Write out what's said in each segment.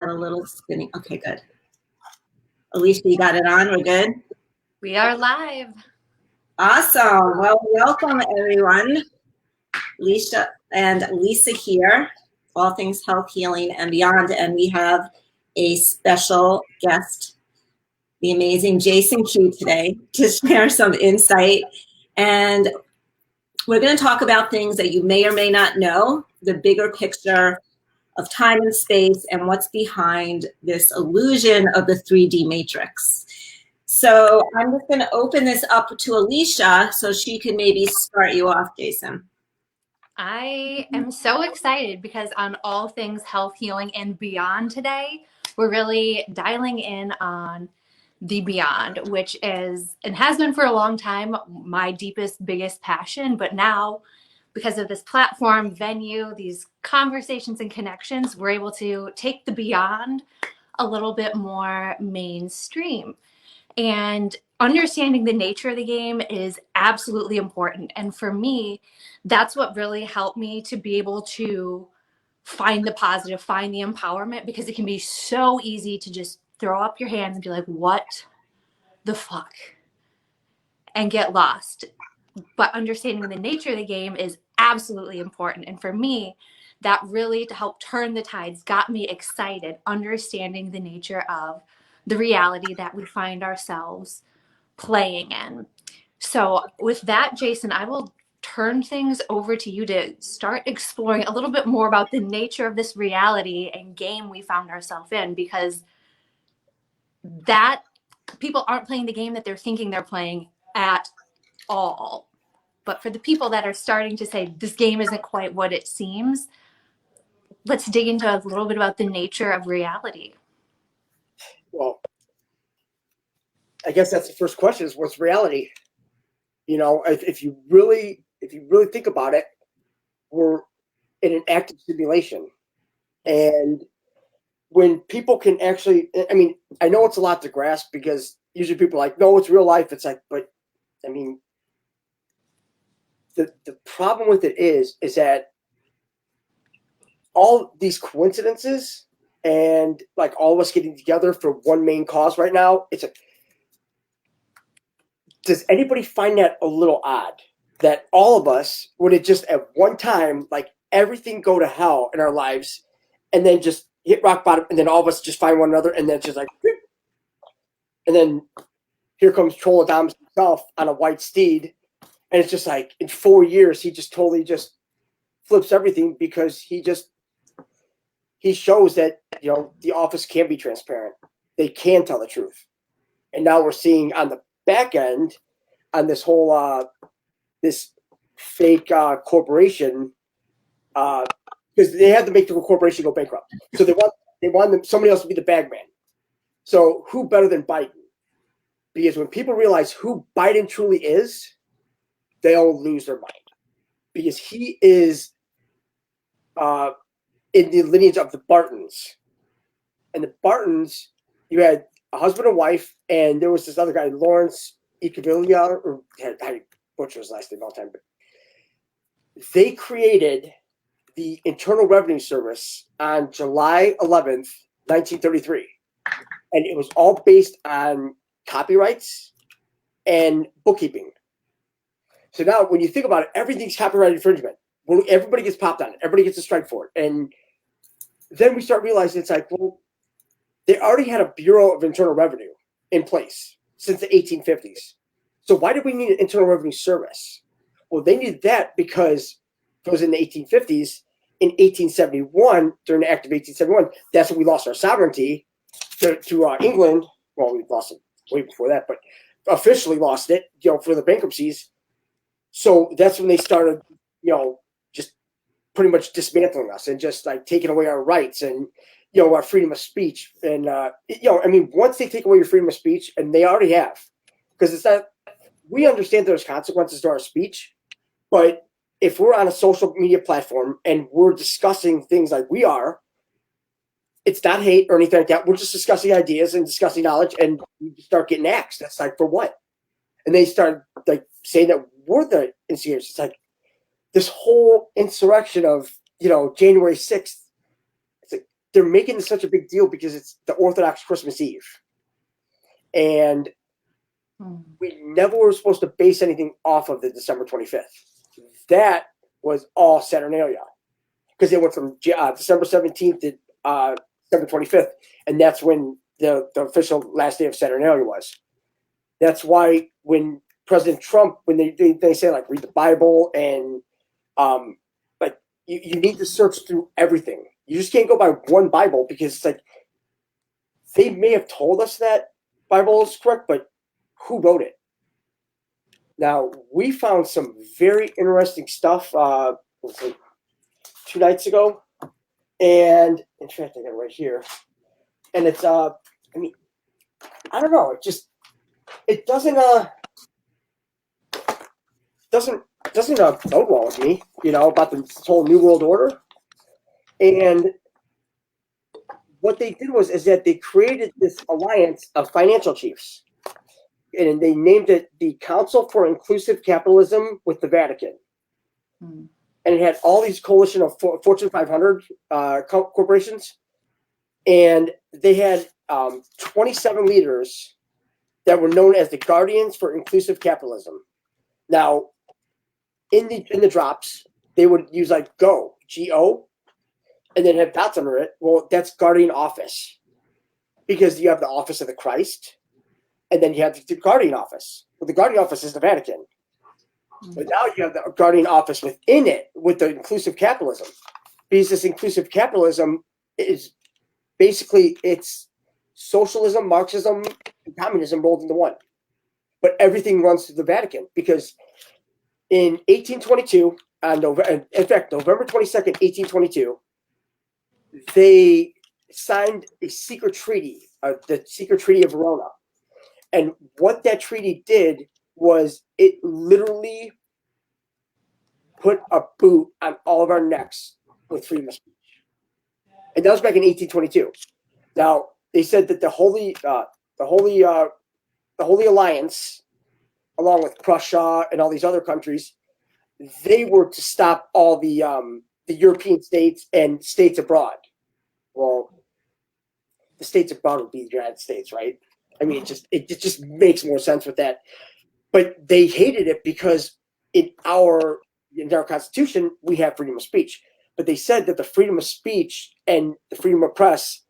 Got a little spinning. Okay, good. Alicia, you got it on? We're good? We are live. Awesome. Well, welcome everyone. Alicia and Lisa here, all things health, healing, and beyond. And we have a special guest, the amazing Jason Q today, to share some insight. And we're going to talk about things that you may or may not know, the bigger picture of time and space and what's behind this illusion of the 3D matrix. So I'm just going to open this up to Alicia so she can maybe start you off, Jason. I am so excited because on all things health, healing, and beyond today, we're really dialing in on the beyond, which is, and has been for a long time, my deepest, biggest passion. But now, because of this platform, venue, these conversations and connections, we're able to take the beyond a little bit more mainstream. And understanding the nature of the game is absolutely important. And for me, that's what really helped me to be able to find the positive, find the empowerment, because it can be so easy to just throw up your hands and be like, what the fuck? And get lost. But understanding the nature of the game is absolutely important. And for me, that really, to help turn the tides, got me excited, understanding the nature of the reality that we find ourselves playing in. So with that, Jason, I will turn things over to you to start exploring a little bit more about the nature of this reality and game we found ourselves in, because that people aren't playing the game that they're thinking they're playing at all. But for the people that are starting to say this game isn't quite what it seems, let's dig into a little bit about the nature of reality. Well, I guess that's the first question: is what's reality? You know, if you really think about it, we're in an active simulation, and when people can actually, I mean, I know it's a lot to grasp because usually people are like, no, it's real life. It's like, but I mean, the problem with it is that all these coincidences and like all of us getting together for one main cause right now, it's a, does anybody find that a little odd that all of us would have just at one time, like everything go to hell in our lives and then just hit rock bottom and then all of us just find one another and then it's just like, and then here comes Trolladamus himself on a white steed. And it's just like in 4 years, he just totally just flips everything because he shows that, you know, the office can be transparent. They can tell the truth. And now we're seeing on the back end on this whole, this fake corporation, because they had to make the corporation go bankrupt. So they want somebody else to be the bag man. So who better than Biden? Because when people realize who Biden truly is, they'll lose their mind, because he is in the lineage of the Bartons. And the Bartons, you had a husband and wife, and there was this other guy, Lawrence Icavilla, or I butcher his last name all the time, but they created the Internal Revenue Service on July 11th, 1933. And it was all based on copyrights and bookkeeping. So now when you think about it, everything's copyright infringement. Everybody gets popped on it. Everybody gets a strike for it. And then we start realizing it's like, well, they already had a Bureau of Internal Revenue in place since the 1850s. So why did we need an Internal Revenue Service? Well, they needed that because it was in the 1850s. In 1871, during the Act of 1871, that's when we lost our sovereignty to England. Well, we lost it way before that, but officially lost it, you know, for the bankruptcies. So that's when they started, you know, just pretty much dismantling us and just like taking away our rights and, you know, our freedom of speech. And, you know, I mean, once they take away your freedom of speech, and they already have, because it's not, we understand there's consequences to our speech, but if we're on a social media platform and we're discussing things like we are, it's not hate or anything like that. We're just discussing ideas and discussing knowledge, and we start getting axed. That's like, for what? And they start like saying that we're the instigators. It's like this whole insurrection of, you know, January 6th. It's like, they're making this such a big deal because it's the Orthodox Christmas Eve. And we never were supposed to base anything off of the December 25th. That was all Saturnalia. Because they went from December 17th to December 25th. And that's when the official last day of Saturnalia was. That's why when President Trump, when they say, like, read the Bible and like you need to search through everything. You just can't go by one Bible because it's like they may have told us that Bible is correct, but who wrote it? Now, we found some very interesting stuff let's see, 2 nights ago. And in fact, I got it right here. And it's, I mean, I don't know. It doesn't bode well with me, about this whole New World Order. And what they did is that they created this alliance of financial chiefs. And they named it the Council for Inclusive Capitalism with the Vatican. And it had all these coalition of Fortune 500 corporations. And they had 27 leaders that were known as the Guardians for Inclusive Capitalism. Now, in the drops, they would use like G-O, and then have dots under it. Well, that's Guardian Office. Because you have the Office of the Christ, and then you have the Guardian Office. Well, the Guardian Office is the Vatican. But now you have the Guardian Office within it with the inclusive capitalism. Because this inclusive capitalism is basically, it's socialism, Marxism, and communism rolled into one. But everything runs through the Vatican. Because in 1822, in fact, November 22nd, 1822, they signed a secret treaty, the Secret Treaty of Verona. And what that treaty did was it literally put a boot on all of our necks with freedom of speech. And that was back in 1822. Now, they said that the Holy Alliance, along with Prussia and all these other countries, they were to stop all the European states and states abroad. Well, the states abroad would be the United States, right? I mean, it just makes more sense with that. But they hated it because in our Constitution, we have freedom of speech. But they said that the freedom of speech and the freedom of press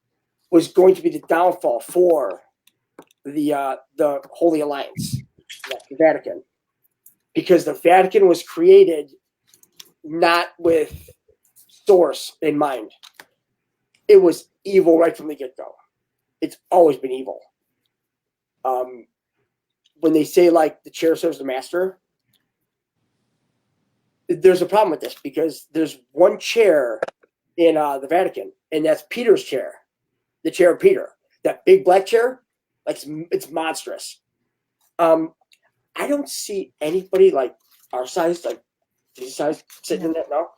was going to be the downfall for the Holy Alliance, the Vatican. Because the Vatican was created not with source in mind. It was evil right from the get-go. It's always been evil. When they say, like, the chair serves the master, there's a problem with this because there's one chair in the Vatican, and that's Peter's chair, the chair of Peter. That big black chair, like, it's monstrous. I don't see anybody like our size, like this size, sitting in that now.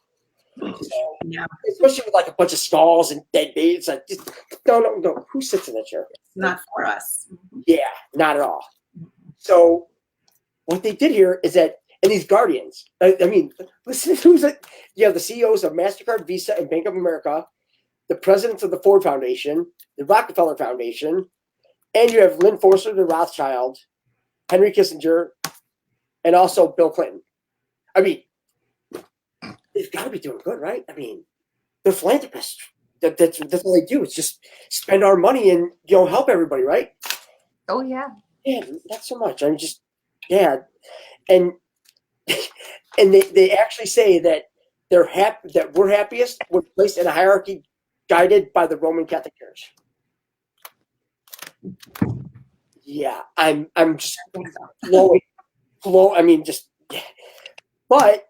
So, Yeah. Especially with like a bunch of skulls and dead babies. Like, just, no. Who sits in that chair? It's not for us. Yeah, not at all. So what they did here is that, and these guardians, I mean, listen to who's it. You have the CEOs of MasterCard, Visa, and Bank of America, the presidents of the Ford Foundation, the Rockefeller Foundation, and you have Lynn Forster, the Rothschild, Henry Kissinger, and also Bill Clinton. I mean, they've got to be doing good, right? I mean, they're philanthropists. That's all they do. It's just spend our money and help everybody, right? Oh yeah. Yeah, not so much. I'm just and they actually say that they're happy that we're happiest when placed in a hierarchy guided by the Roman Catholic Church. Yeah, I'm just flow. I mean, just, but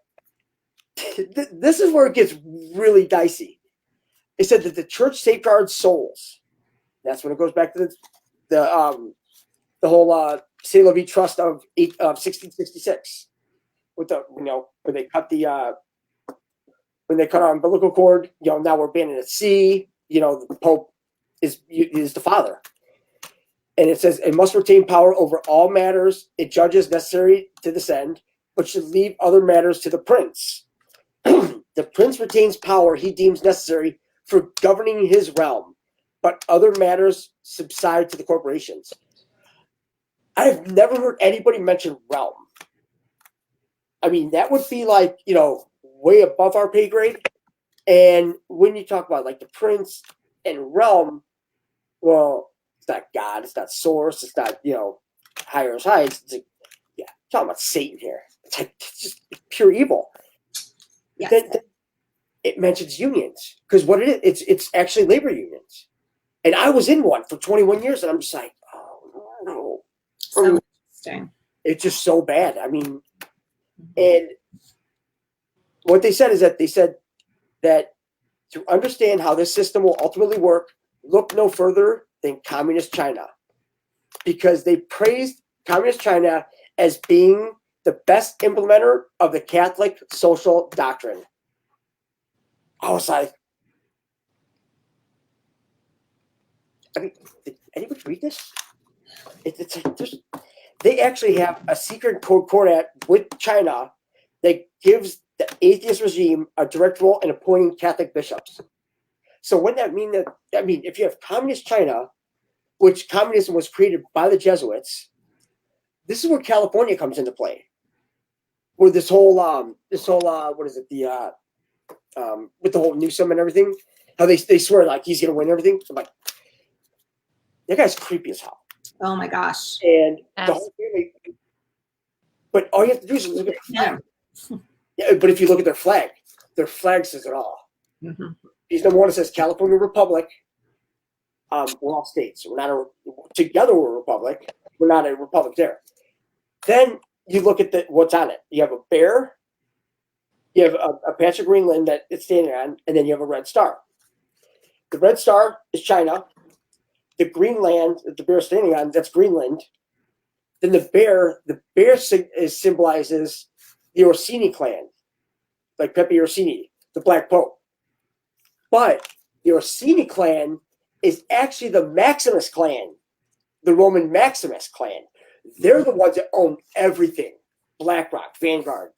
this is where it gets really dicey. They said that the church safeguards souls. That's when it goes back to the whole C'est la Vie Trust of 1666, with the when they cut our umbilical cord. Now we're banning at sea. The Pope is the father. And it says, it must retain power over all matters it judges necessary to this end, but should leave other matters to the prince. The prince retains power he deems necessary for governing his realm, but other matters subside to the corporations. I've never heard anybody mention realm. I mean, that would be like, way above our pay grade. And when you talk about like the prince and realm, well, it's not God, it's not source, it's not, higher as high. It's like, yeah, talking about Satan here. It's like, it's just pure evil. Yes. Then it mentions unions, because what it is, it's actually labor unions. And I was in one for 21 years, and I'm just like, oh, no. So interesting. It's just so bad. I mean, and what they said is that to understand how this system will ultimately work, look no further than communist China, because they praised communist China as being the best implementer of the Catholic social doctrine. I was like, I mean, did anybody read this? It's like they actually have a secret court with China that gives the atheist regime a direct role in appointing Catholic bishops. So wouldn't that mean if you have communist China, which communism was created by the Jesuits, this is where California comes into play. Where this whole what is it, with the whole Newsom and everything, how they swear like he's gonna win everything. I'm like, that guy's creepy as hell. Oh my gosh. And the whole family, but all you have to do is look at the flag. Yeah, but if you look at their flag says it all. Mm-hmm. Because number one, it says California Republic. We're all states. We're not together. We're a republic. We're not a republic there. Then you look at what's on it. You have a bear. You have a patch of Greenland that it's standing on, and then you have a red star. The red star is China. The green land that the bear is standing on, that's Greenland. Then the bear symbolizes the Orsini clan, like Pepe Orsini, the Black Pope. But the Orsini clan is actually the Maximus clan, the Roman Maximus clan. They're the ones that own everything. BlackRock, Vanguard,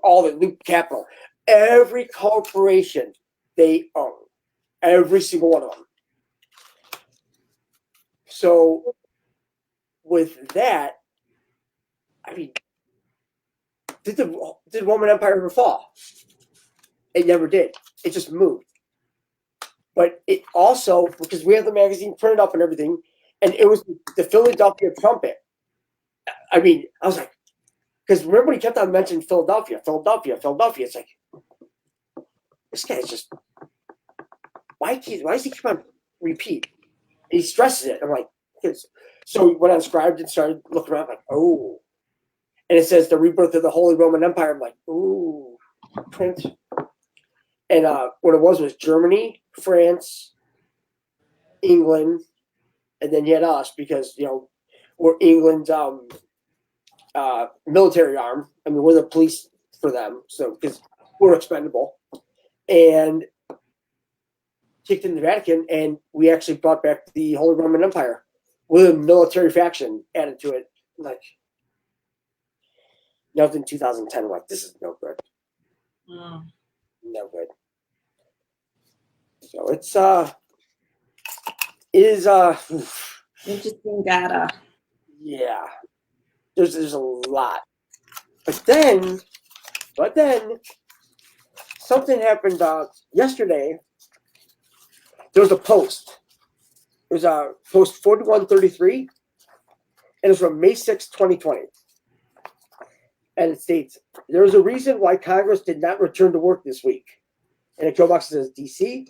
all the Loop Capital, every corporation they own, every single one of them. So with that, I mean, did the Roman Empire ever fall? It never did. It just moved. But it also, because we have the magazine printed up and everything, and it was the Philadelphia trumpet. I mean, I was like, because remember he kept on mentioning Philadelphia. It's like, this guy's just, why does he keep on repeat? He stresses it. I'm like, so we went on Scribd and started looking around, like, oh. And it says the rebirth of the Holy Roman Empire. I'm like, ooh, print. And what it was Germany, France, England, and then you had us because, we're England's military arm. I mean, we're the police for them, so because we're expendable. And kicked in the Vatican, and we actually brought back the Holy Roman Empire with a military faction added to it. Like, that was in 2010. I'm like, this is no good. No good. So it is Interesting data. Yeah. There's a lot. But then something happened yesterday. There was a post. It was post 4133, and it was from May 6, 2020. And it states, there is a reason why Congress did not return to work this week. And a kill box says DC,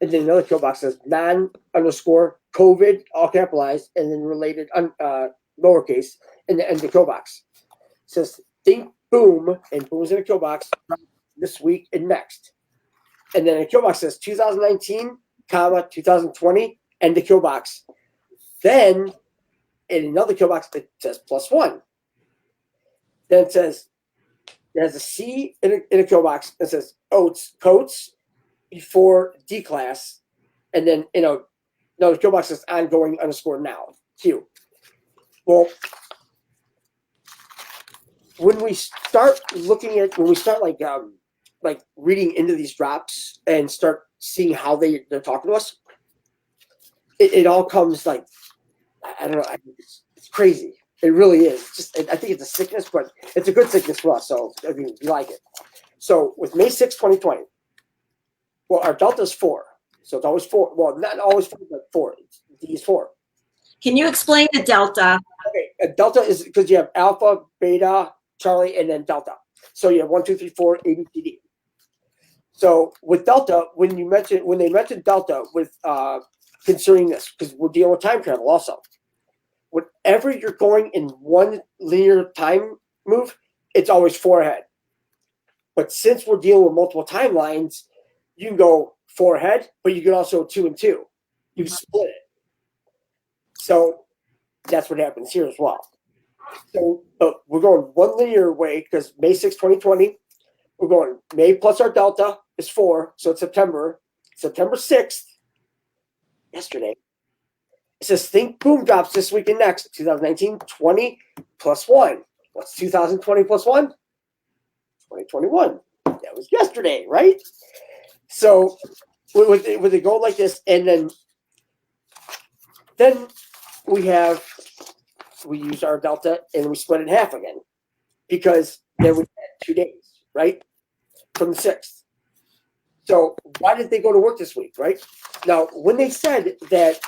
and then another kill box says non_COVID, all capitalized, and then related lowercase, and the kill box. It says, think boom, and boom's in a kill box this week and next. And then a kill box says 2019, 2020, and the kill box. Then in another kill box, it says +1. Then it says there's a C in a kill box. It says Coates before D class, and then the kill box says ongoing _now Q. Well, when we start reading into these drops and start seeing how they're talking to us, it all comes like, I don't know. I think it's crazy. It really is. I think it's a sickness, but it's a good sickness for us. So I mean, we like it. So with May 6, 2020, well, our delta is 4. So it's always 4. Well, not always 4, but 4. D is 4. Can you explain the delta? Okay, a delta is because you have alpha, beta, Charlie, and then delta. So you have 1, 2, 3, 4, A, B, C, D. So with delta, when they mention delta with concerning this, because we're dealing with time travel also. Whenever you're going in one linear time move, it's always 4 ahead. But since we're dealing with multiple timelines, you can go 4 ahead, but you can also 2 and 2. You can split it. So that's what happens here as well. So, but we're going one linear way because May 6, 2020, we're going May plus our delta is 4. So it's September 6th, yesterday. It says think boom drops this week and next. 2019, 20 plus 1. What's 2020 plus 1? 2021. That was yesterday, right? So with it go like this, and then we use our delta and we split it in half again because then we had 2 days, right? From the 6th. So why did they go to work this week, right? Now, when they said that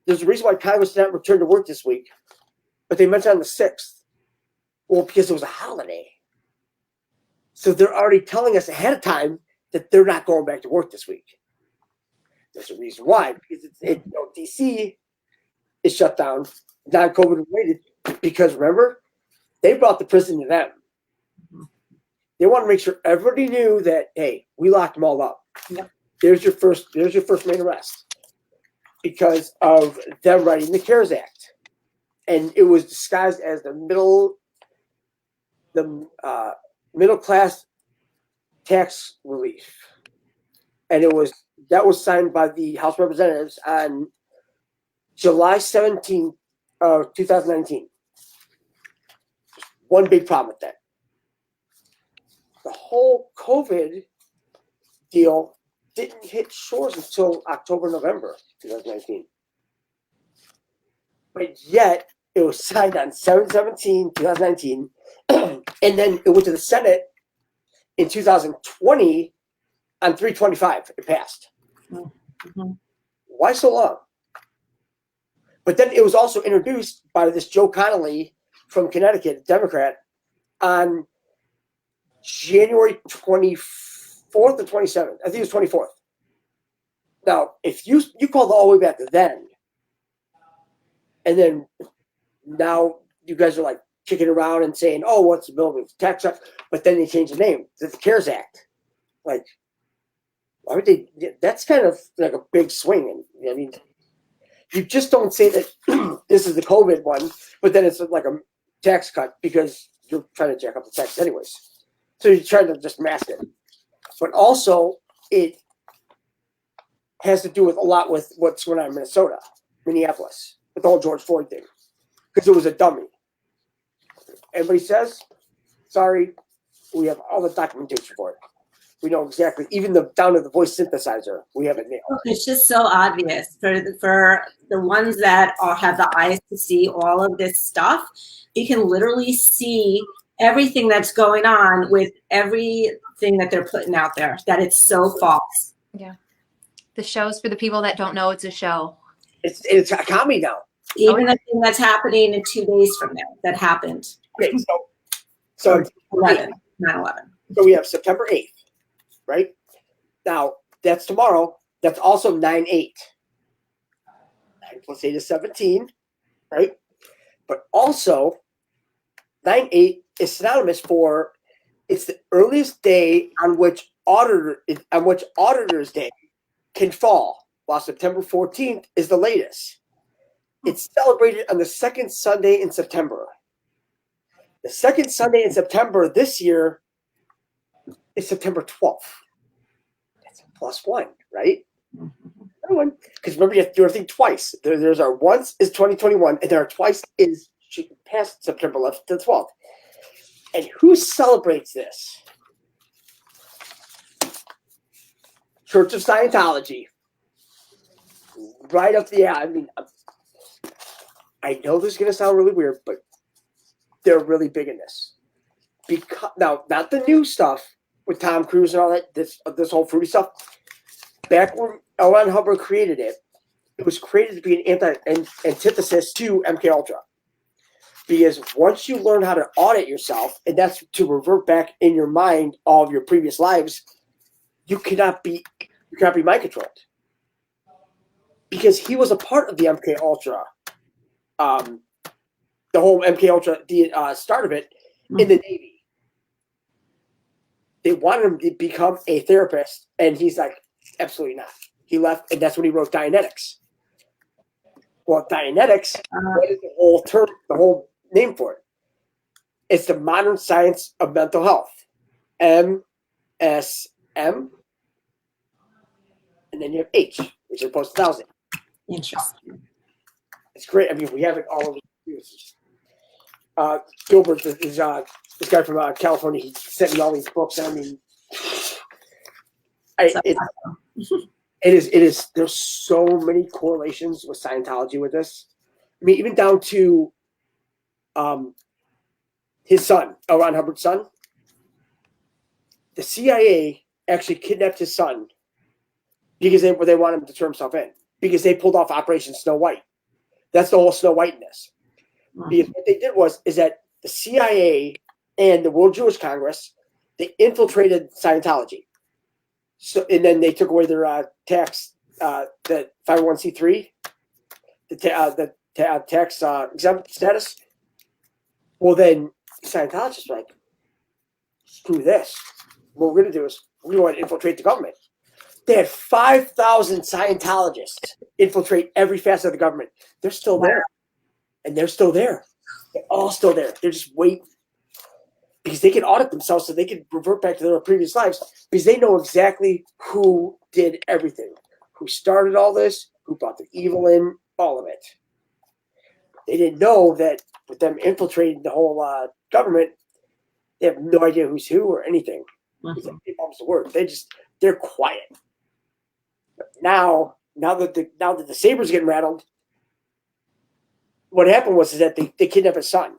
there's a reason why Congress did not return to work this week, but they mentioned on the 6th, well, because it was a holiday. So they're already telling us ahead of time that they're not going back to work this week. There's a reason why, because DC is shut down, non-COVID related, because remember, they brought the prison to them. They want to make sure everybody knew that, hey, we locked them all up. Yep. There's your first main arrest because of them writing the CARES Act. And it was disguised as the middle class tax relief. And that was signed by the House of Representatives on July 17th of 2019. One big problem with that. The whole COVID deal didn't hit shores until October, November 2019. But yet, it was signed on 7/17/2019, and then it went to the Senate in 2020 on 3/25. It passed. Mm-hmm. Why so long? But then it was also introduced by this Joe Connolly from Connecticut, a Democrat, on January 24th or 27th. I think it was 24th. Now, if you called all the way back to then, and then now you guys are like kicking around and saying, oh, what's the bill with tax cut? But then they changed the name to the CARES Act. Like, why would they? That's kind of like a big swing. And I mean, you just don't say that this is the COVID one, but then it's like a tax cut because you're trying to jack up the tax anyways. So you're trying to just mask it. But also, it has to do with a lot with what's going on in Minneapolis, with the whole George Floyd thing, because it was a dummy. Everybody says, sorry, we have all the documentation for it. We know exactly, even down to the voice synthesizer, we have it nailed. It's just so obvious for the ones that have the eyes to see all of this stuff. You can literally see everything that's going on with everything that they're putting out there, that it's so false. Yeah. The show's for the people that don't know it's a show. It's a comedy now. Even the thing that's happening in 2 days from now that happened. Okay, so 9/11. So we have September 8th, right? Now, that's tomorrow. That's also 9/8. 9 plus 8 is 17, right? But also, 9/8 is synonymous for it's the earliest day on which Auditor's Day can fall, while September 14th is the latest. It's celebrated on the second Sunday in September. The second Sunday in September this year is September 12th. That's a +1, right? Because remember, you have to do everything twice. There's our once is 2021, and our twice is past September 11th to the 12th. And who celebrates this? Church of Scientology. Right up the alley. I mean, I know this is going to sound really weird, but they're really big in this. Because now, not the new stuff with Tom Cruise and all that, this whole fruity stuff. Back when L. Ron Hubbard created it, it was created to be an antithesis to MK Ultra. Because once you learn how to audit yourself, and that's to revert back in your mind all of your previous lives, you cannot be mind controlled. Because he was a part of the MK Ultra, the whole MK Ultra, the start of it in the Navy. They wanted him to become a therapist, and he's like, absolutely not. He left, and that's when he wrote Dianetics. Well, Dianetics, what is the whole term, the whole name for it? It's the modern science of mental health. MSM. And then you have H, which is opposed to 1,000. Interesting. It's great. I mean, we have it all over the place. Gilbert is this guy from California. He sent me all these books. And I mean, it is. There's so many correlations with Scientology with this. I mean, even down to his son, L. Ron Hubbard's son. The CIA actually kidnapped his son because they want him to turn himself in. Because they pulled off Operation Snow White. That's the whole Snow Whiteness. Because what they did is that the CIA and the World Jewish Congress, they infiltrated Scientology. So, and then they took away their tax, the 501c3, the tax exempt status. Well, then Scientologists were like, screw this. What we're going to do is we want to infiltrate the government. They had 5,000 Scientologists infiltrate every facet of the government. They're still there. And they're still there. They're all still there. They're just waiting. Because they can audit themselves so they can revert back to their previous lives. Because they know exactly who did everything. Who started all this. Who brought the evil in. All of it. They didn't know that with them infiltrating the whole government, they have no idea who's who or anything. The word. They're quiet. Now that the saber's getting rattled, what happened was that they kidnapped his son.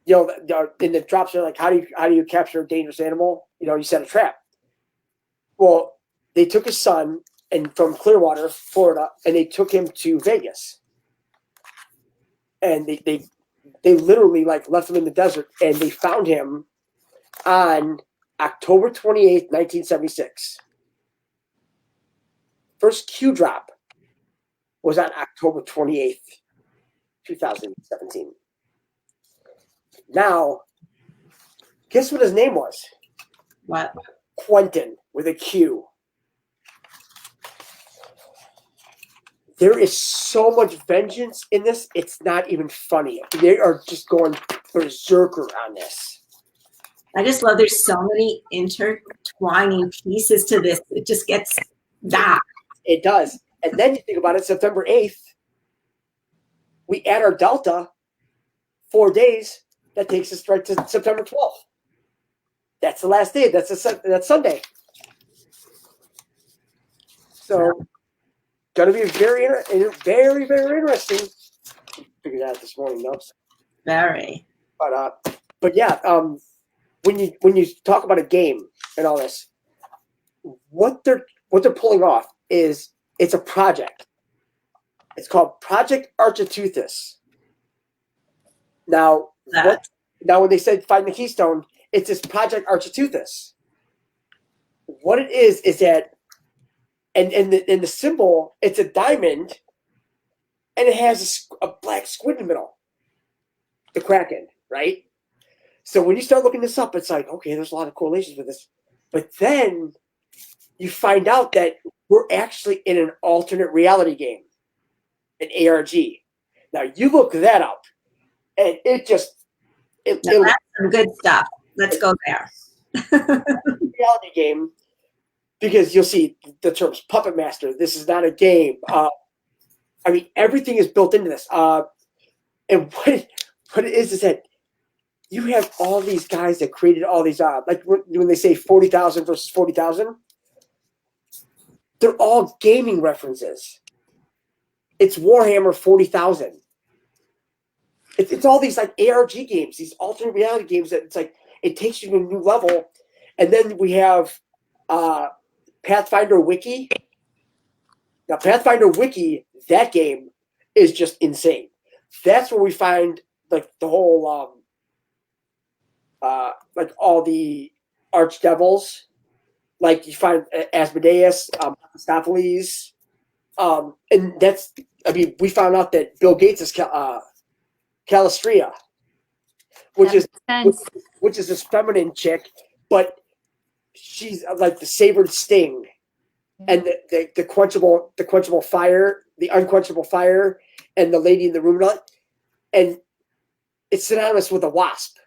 You know, in the drops are like, how do you capture a dangerous animal? You know, you set a trap. Well, they took his son and from Clearwater, Florida, and they took him to Vegas. And they literally like left him in the desert, and they found him on October 28th, 1976. First Q drop was on October 28th, 2017. Now, guess what his name was? What? Quentin with a Q. There is so much vengeance in this, it's not even funny. They are just going berserker on this. I just love there's so many intertwining pieces to this. It just gets that. It does. And then you think about it, September 8th, we add our Delta 4 days. That takes us right to September 12th. That's the last day. That's Sunday. So, going to be very, very interesting. Figured that out this morning, though. Very. But yeah, when you talk about a game and all this, what they're pulling off is it's a project. It's called Project Architeuthis. Now, when they said find the keystone, it's this Project Architeuthis. What it is that, and the symbol, it's a diamond, and it has a black squid in the middle, the Kraken, right? So when you start looking this up, it's like, okay, there's a lot of correlations with this. But then you find out that we're actually in an alternate reality game, an ARG. Now, you look that up, and that's some good stuff. Let's go there. Reality game, because you'll see the terms puppet master. This is not a game. I mean, everything is built into this. And what it is that you have all these guys that created all these, like when they say 40,000 versus 40,000, They're all gaming references. It's Warhammer 40,000. It's all these like ARG games, these alternate reality games that it's like it takes you to a new level. And then we have Pathfinder Wiki. Now, Pathfinder Wiki, that game is just insane. That's where we find like the whole like all the archdevils. Like you find Asmodeus, Mephistopheles, and that's. I mean, we found out that Bill Gates is Calistria, which is this feminine chick, but she's like the sabered sting, and the quenchable fire, the unquenchable fire, and the lady in the room, and it's synonymous with a wasp.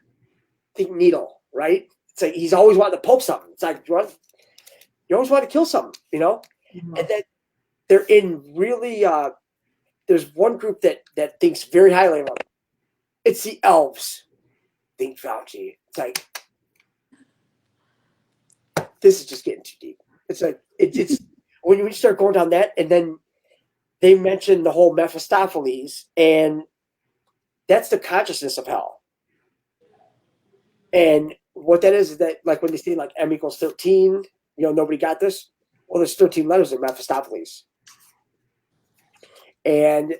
Think needle, right? It's like he's always wanting to poke something. It's like you always want to kill something, you know. Mm-hmm. And then they're in really. There's one group that thinks very highly of them. It's the elves. Think Fauci. It's like this is just getting too deep. It's like it's when you start going down that, and then they mention the whole Mephistopheles, and that's the consciousness of hell. And what that is that like when they say like M equals 13, you know, nobody got this. Well, there's 13 letters in Mephistopheles. And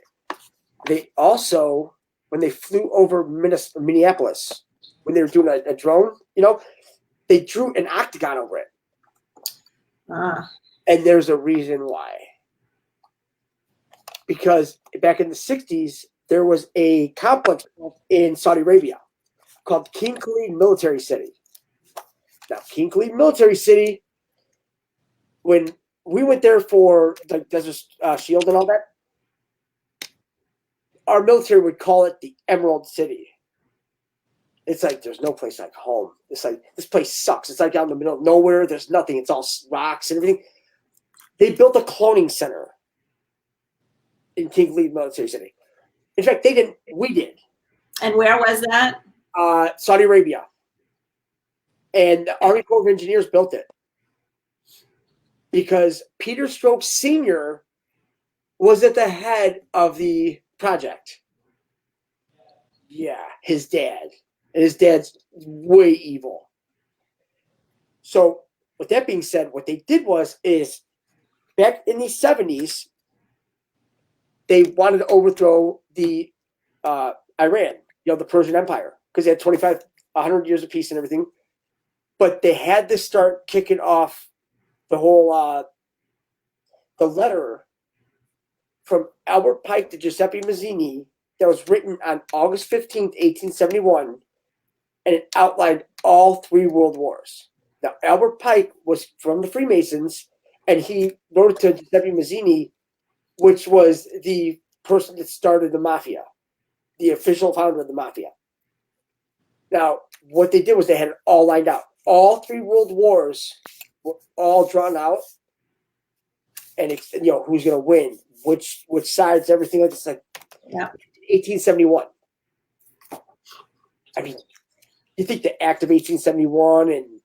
they also, when they flew over Minneapolis, when they were doing a drone, you know, they drew an octagon over it. And there's a reason why. Because back in the 60s, there was a complex in Saudi Arabia called King Khalid Military City. Now, King Khalid Military City, when we went there for the Desert Shield and all that, our military would call it the Emerald City. It's like there's no place like home. It's like this place sucks. It's like out in the middle of nowhere. There's nothing. It's all rocks and everything. They built a cloning center in King Khalid Military City. In fact, they didn't. We did. And where was that? Saudi Arabia. And the Army Corps of Engineers built it because Peter Stroke Sr. was at the head of the project. Yeah, his dad. And his dad's way evil. So, with that being said, what they did is back in the 70s, they wanted to overthrow the Iran, you know, the Persian Empire, because they had 100 years of peace and everything. But they had to start kicking off the whole the letter from Albert Pike to Giuseppe Mazzini that was written on August 15th, 1871, and it outlined all three world wars. Now, Albert Pike was from the Freemasons, and he wrote it to Giuseppe Mazzini, which was the person that started the mafia, the official founder of the mafia. Now, what they did was they had it all lined out. All three world wars were all drawn out, and it's, you know, who's going to win, which sides, everything like this. Like, yeah, 1871. I mean, you think the Act of 1871, and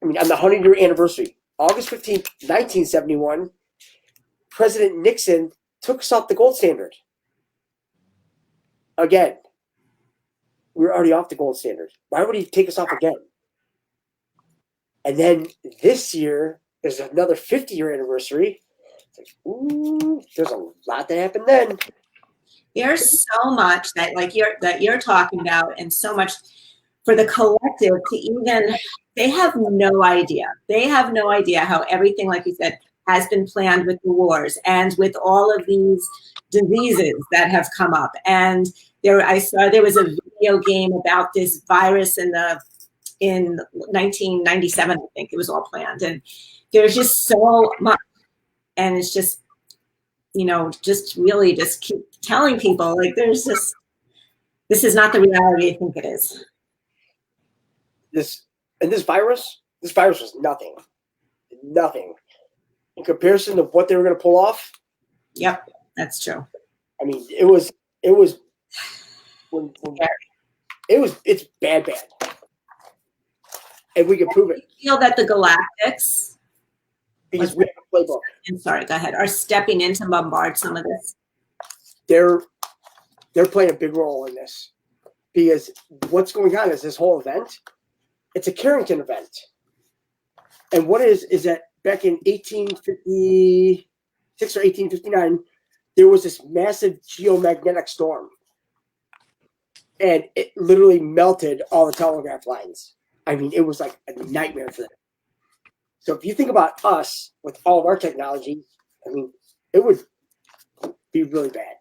I mean, on the 100-year anniversary, August 15th, 1971, President Nixon took us off the gold standard. Again, we were already off the gold standard. Why would he take us off again? And then this year, there's another 50-year anniversary. It's like, ooh, there's a lot that happened then. There's so much that you're talking about, and so much for the collective to even, they have no idea. They have no idea how everything, like you said, has been planned with the wars and with all of these diseases that have come up. And I saw there was a video game about this virus in 1997, I think it was all planned. And there's just so much. And it's just, you know, just really just keep telling people, like, this is not the reality I think it is. This virus was nothing in comparison to what they were going to pull off. Yep, that's true. I mean, it's bad, and we can prove it. I feel that the Galactics because we have a playbook. I'm sorry, go ahead. Are stepping in to bombard some of this? They're playing a big role in this, because what's going on is this whole event, it's a Carrington event. And what is that back in 1856 or 1859, there was this massive geomagnetic storm. And it literally melted all the telegraph lines. I mean, it was like a nightmare for them. So if you think about us with all of our technology, I mean, it would be really bad.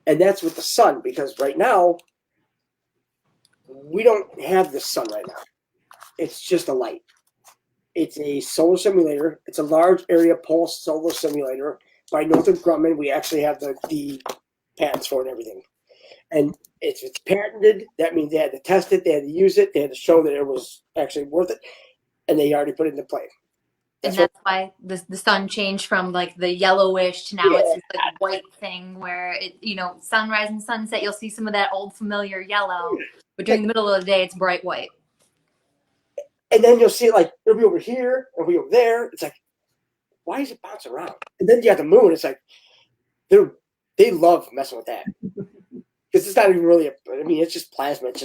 And that's with the sun, because right now, we don't have the sun right now. It's just a light. It's a solar simulator. It's a large area pulse solar simulator by Northrop Grumman. We actually have the patents for it and everything. And it's patented. That means they had to test it. They had to use it. They had to show that it was actually worth it. And they already put it into play. And that's why the sun changed from like the yellowish to now it's this like white thing where it, you know, sunrise and sunset, you'll see some of that old familiar yellow, but during the middle of the day, it's bright white. And then you'll see it like, it'll be over here, it'll be over there. It's like, why is it bouncing around? And then you have the moon. It's like, they love messing with that. Because it's not even really it's just plasma. It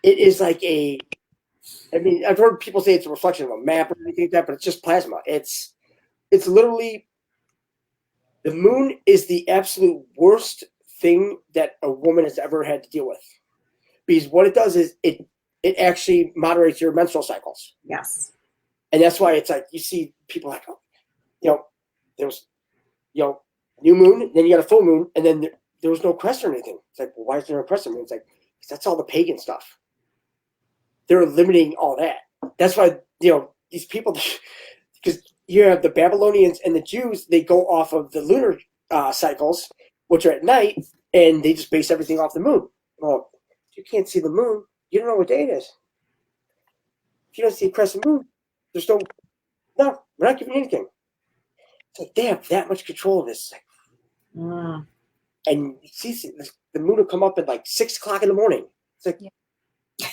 is like I've heard people say it's a reflection of a map or anything like that, but it's just plasma. It's literally, the moon is the absolute worst thing that a woman has ever had to deal with. Because what it does is it actually moderates your menstrual cycles. Yes. And that's why it's like, you see people like, there was, new moon, then you got a full moon, and then there was no crescent or anything. It's like, well, why is there no crescent moon? It's like, because that's all the pagan stuff. They're limiting all that. That's why, these people, because you have the Babylonians and the Jews, they go off of the lunar cycles, which are at night, and they just base everything off the moon. Well, if you can't see the moon, you don't know what day it is. If you don't see a crescent moon, there's no, we're not giving you anything. It's like they have that much control of this. And you see the moon will come up at like 6 o'clock in the morning. It's like,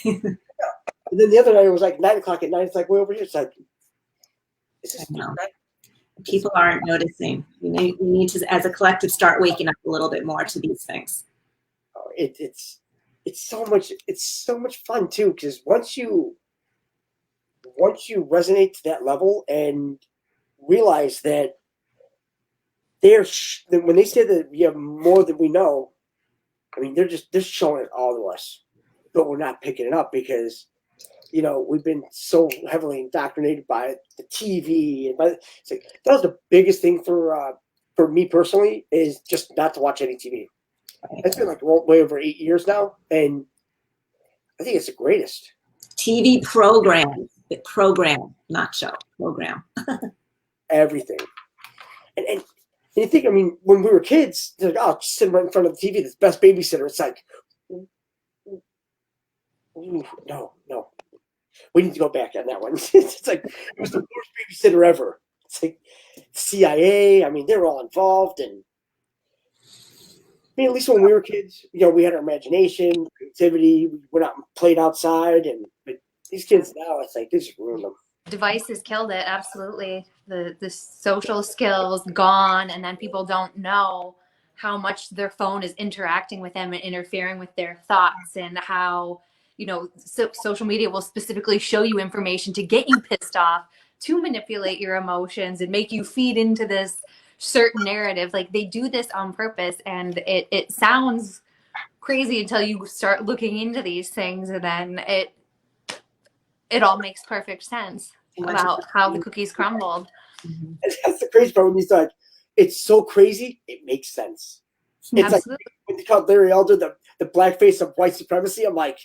And then the other night it was like 9 o'clock at night. It's like way over here. It's like, is this night? People aren't noticing. We need to, as a collective, start waking up a little bit more to these things. It's so much fun too, because once you resonate to that level and realize that when they say that we have more than we know, I mean, they're showing it all to us, but we're not picking it up because, we've been so heavily indoctrinated by the TV. And it's like, that was the biggest thing for me personally, is just not to watch any TV. It's been like way over 8 years now, and I think it's the greatest. TV program, not show, program. Everything. And you think, when we were kids, they're like, just sitting right in front of the TV, this best babysitter. It's like, no. We need to go back on that one. It's like, it was the worst babysitter ever. It's like CIA, they're all involved. And at least when we were kids, we had our imagination, creativity. We went out and played outside. But these kids now, it's like, they just ruined them. Devices killed it, absolutely. The social skills gone, and then people don't know how much their phone is interacting with them and interfering with their thoughts, and how social media will specifically show you information to get you pissed off, to manipulate your emotions and make you feed into this certain narrative. Like, they do this on purpose, and it sounds crazy until you start looking into these things, and then it all makes perfect sense about how the cookies crumbled. And that's the crazy part, when you like, it's so crazy, it makes sense. It's Absolutely. Like when they called Larry Elder the blackface of white supremacy. I'm like,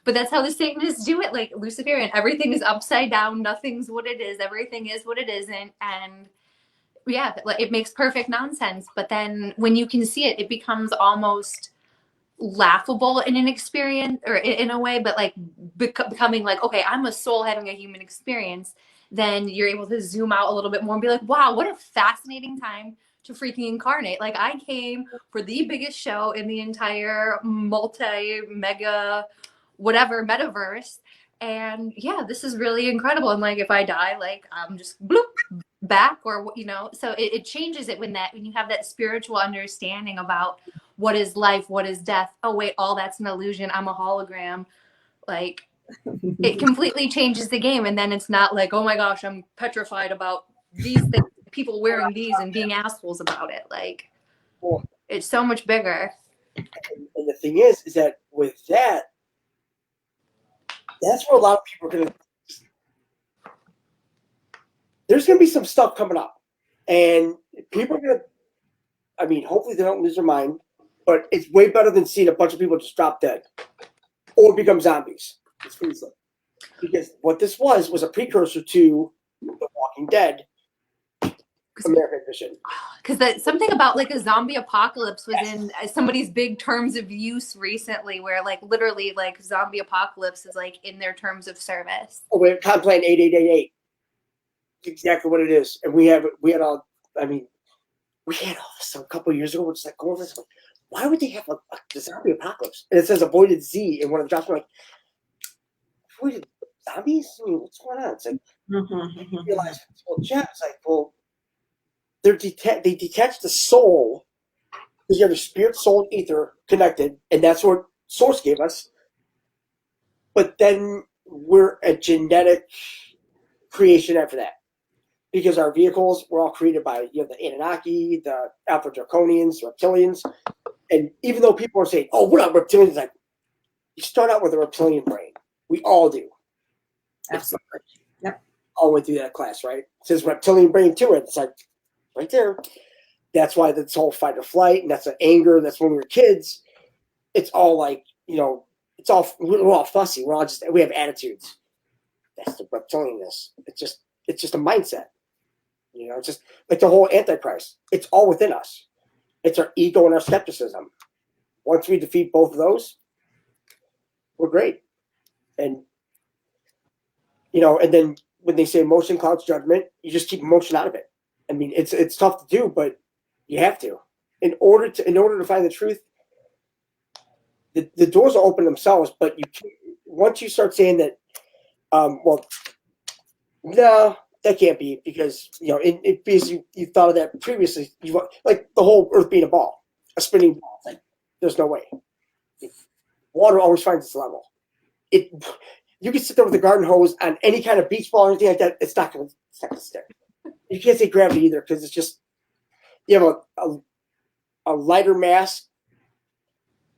but that's how the Satanists do it. Like Luciferian, everything is upside down. Nothing's what it is. Everything is what it isn't. And yeah, it makes perfect nonsense. But then when you can see it, it becomes almost laughable in an experience, or in a way, but like becoming like, okay, I'm a soul having a human experience. Then you're able to zoom out a little bit more and be like, wow, what a fascinating time to freaking incarnate. Like, I came for the biggest show in the entire multi-mega whatever metaverse. And yeah, this is really incredible. And like, if I die, like I'm just bloop back, or so it changes it when you have that spiritual understanding about what is life, what is death. Oh wait, all that's an illusion. I'm a hologram. Like, it completely changes the game. And then it's not like, oh my gosh, I'm petrified about these things, people wearing these and being assholes about it. Like, Well, it's so much bigger. and the thing is that with that, that's where a lot of people are going to. There's going to be some stuff coming up, and people are going to. I mean, hopefully they don't lose their mind, but it's way better than seeing a bunch of people just drop dead or become zombies. It's easy. Because what this was a precursor to The Walking Dead, American Edition. Because something about like a zombie apocalypse was in somebody's big terms of use recently, where like literally like zombie apocalypse is like in their terms of service. Oh, we're Plan 8888. Exactly what it is, and we had all. I mean, we had all this a couple of years ago. We're just like, going this. Why would they have a zombie apocalypse? And it says avoided Z in one of the jobs. We're like, avoided zombies? I mean, what's going on? It's like, you realize, well, Jeff, it's like, well, they detach the soul because you have the spirit, soul, and ether connected, and that's what Source gave us. But then we're a genetic creation after that. Because our vehicles were all created by the Anunnaki, the Alpha Draconians, Reptilians, and even though people are saying, "Oh, we're not Reptilians," like you start out with a reptilian brain. We all do. Absolutely. Yep. All went through that class, right? It says reptilian brain to it. It's like right there. That's why that's all fight or flight, and that's the anger. That's when we were kids. It's all like we're all fussy. We have attitudes. That's the reptilianness. It's just a mindset. Just like the whole Antichrist. It's all within us. It's our ego and our skepticism. Once we defeat both of those, we're great. And, and then when they say emotion clouds judgment, you just keep emotion out of it. I mean, it's tough to do, but you have to. In order to find the truth, the doors will open themselves, but once you start saying that, no, that can't be because because you thought of that previously. Like the whole Earth being a ball, a spinning ball. Like there's no way. Water always finds its level. You can sit there with a garden hose on any kind of beach ball or anything like that. It's not going to stick. You can't say gravity either because it's just you have a lighter mass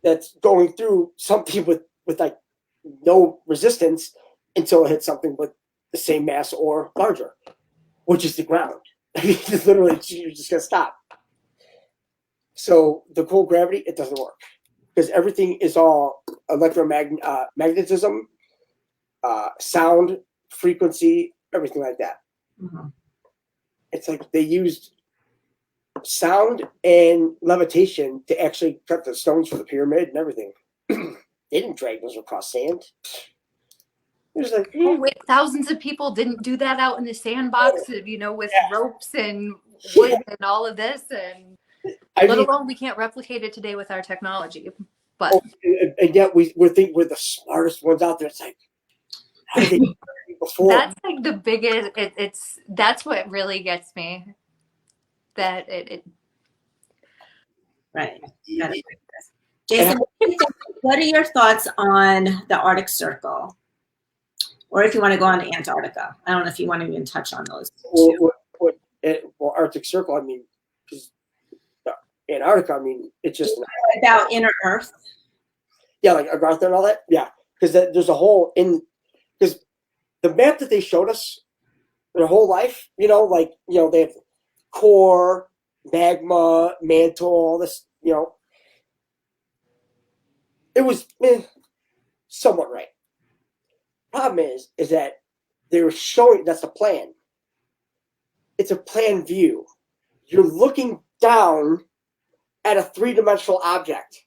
that's going through something with like no resistance until it hits something with the same mass or larger, which is the ground. I mean, literally, you're just going to stop. So the cold gravity, it doesn't work because everything is all electromagnetism, sound, frequency, everything like that. Mm-hmm. It's like they used sound and levitation to actually cut the stones for the pyramid and everything. They didn't drag those across sand. It was like, oh wait, thousands of people didn't do that out in the sandbox, with ropes and wood and all of this, and let alone we can't replicate it today with our technology. But and yet we're the smartest ones out there. It's like, how did they do it before? That's like the biggest. That's what really gets me. That it. Right. Jason, what are your thoughts on the Arctic Circle? Or if you want to go on to Antarctica. I don't know if you want to even touch on those. Well, Arctic Circle, I mean, because Antarctica, I mean, it's just about inner Earth. Yeah, like Agartha and all that. Yeah, because there's a whole because the map that they showed us their whole life, they have core, magma, mantle, all this, it was somewhat right. Problem is that they were showing that's the plan. It's a plan view. You're looking down at a three-dimensional object.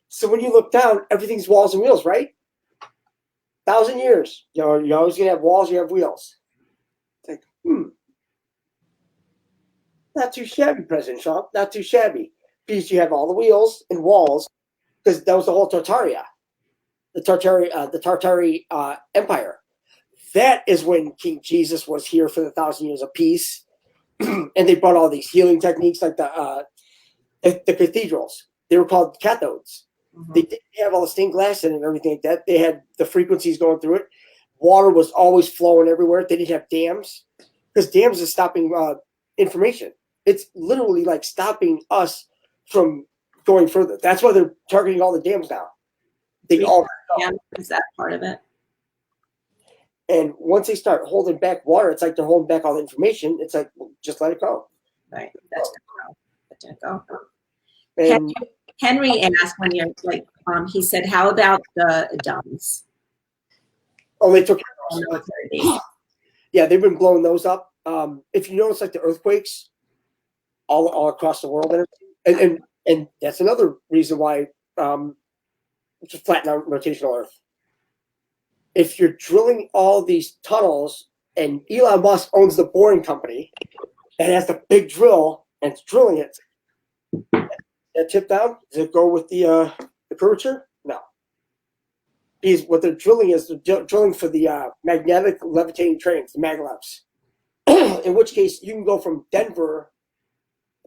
So when you look down, everything's walls and wheels, right? 1,000 years. You're always gonna have walls, you have wheels. It's like, not too shabby, President Trump. Not too shabby. Because you have all the wheels and walls, because that was the whole Tartaria. the Tartari Empire. That is when King Jesus was here for the 1,000 years of peace, and they brought all these healing techniques like the cathedrals. They were called cathodes. Mm-hmm. They didn't have all the stained glass in it and everything like that. They had the frequencies going through it. Water was always flowing everywhere. They didn't have dams because dams is stopping information. It's literally like stopping us from going further. That's why they're targeting all the dams now. They all is that part of it? And once they start holding back water, it's like they're holding back all the information. It's like, well, just let it go. Right. That's let it go. And Henry asked when you're like, he said, how about the dumbs? Oh, they took yeah, they've been blowing those up. If you notice, like the earthquakes all across the world, and that's another reason why just flatten out rotational Earth. If you're drilling all these tunnels, and Elon Musk owns the boring company and has the big drill and it's drilling it, that tip down, does it go with the curvature? No. Because what they're drilling is they're drilling for the magnetic levitating trains, the maglevs. In which case, you can go from Denver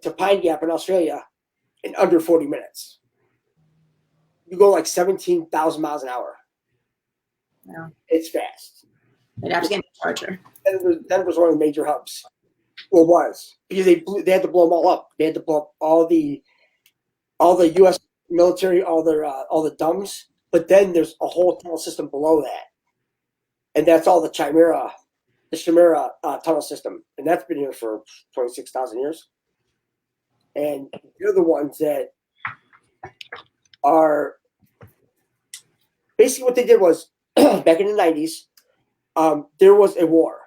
to Pine Gap in Australia in under 40 minutes. You go like 17,000 miles an hour. Yeah. It's fast. They'd have to get a charger. Denver's one of the major hubs. Well, it was. Because they had to blow them all up. They had to blow up all the U.S. military, all the dumbs. But then there's a whole tunnel system below that. And that's all the Chimera tunnel system. And that's been here for 26,000 years. And they're the ones that are basically what they did was back in the 90s, there was a war.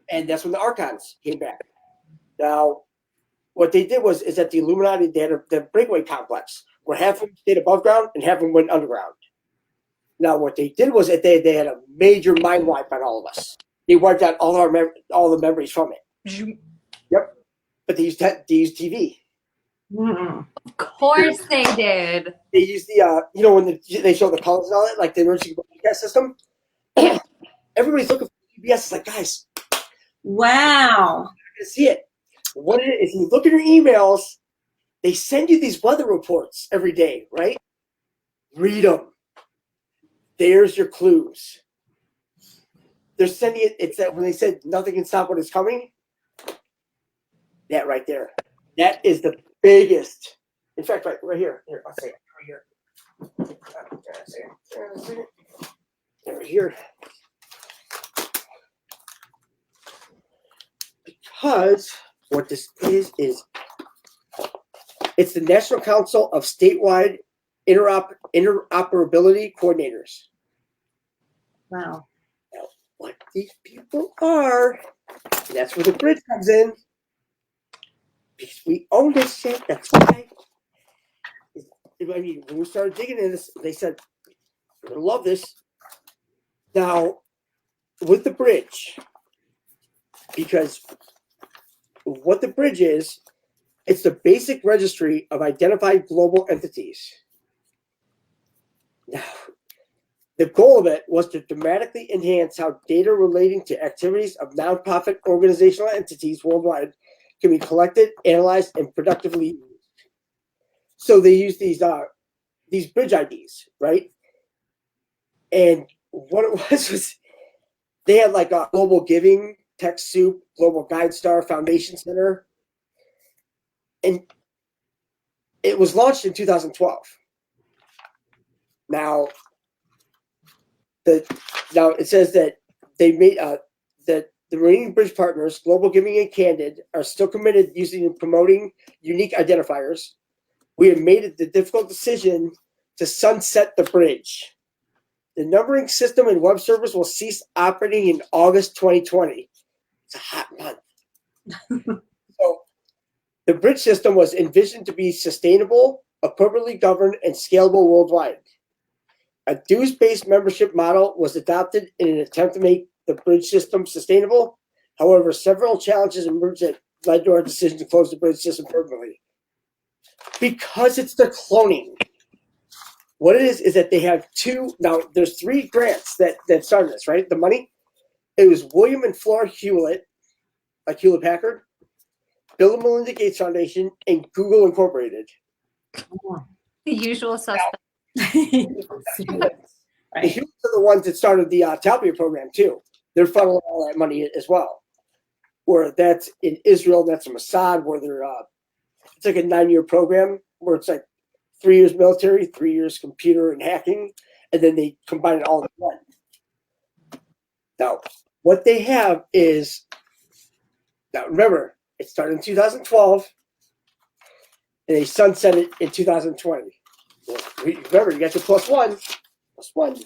And that's when the Archons came back. Now, what they did is that the Illuminati, they had the breakaway complex where half of them stayed above ground and half of them went underground. Now, what they did was that they had a major mind wipe on all of us. They wiped out all the memories from it. Yep. But they used TV. Mm-hmm. Of course they did. They used the, when they show the colors and all that, like the emergency broadcast system. Everybody's looking for PBS. It's like, guys. Wow. You can see it. What it is, if you look at your emails, they send you these weather reports every day, right? Read them. There's your clues. They're sending it. It's that when they said nothing can stop what is coming. That right there. That is the biggest. In fact, right here. Here, I'll say it. Right here. Right here. Because what this is it's the National Council of Statewide Interoperability Coordinators. Wow. Now, what these people are, that's where the bridge comes in. Because we own this shit, that's why. I mean, when we started digging into this, they said, you're going to love this. Now, with the bridge, because what the bridge is, it's the basic registry of identified global entities. Now, the goal of it was to dramatically enhance how data relating to activities of nonprofit organizational entities worldwide can be collected, analyzed, and productively used. So they use these bridge IDs, right? And what it was they had like a Global Giving, TechSoup, Global Guide Star Foundation Center. And it was launched in 2012. Now it says that they made that the remaining bridge partners, Global Giving and Candid, are still committed using and promoting unique identifiers. We have made it the difficult decision to sunset the bridge. The numbering system and web service will cease operating in August 2020. It's a hot month. So the bridge system was envisioned to be sustainable, appropriately governed, and scalable worldwide. A dues-based membership model was adopted in an attempt to make the bridge system sustainable. However, several challenges emerged that led to our decision to close the bridge system permanently. Because it's the cloning. What it is that they have two. Now, there's 3 grants that started this, right? The money. It was William and Flora Hewlett, like Hewlett Packard, Bill and Melinda Gates Foundation, and Google Incorporated. The usual suspect. Right. The Hewletts are the ones that started the Talpiot program too. They're funneling all that money as well. Where that's in Israel, that's in Mossad, where they're it's like a 9-year program where it's like 3 years military, 3 years computer and hacking, and then they combine it all in one. Now, what they have is, now remember, it started in 2012, and they sunset it in 2020. Well, remember, you got your plus one. It's like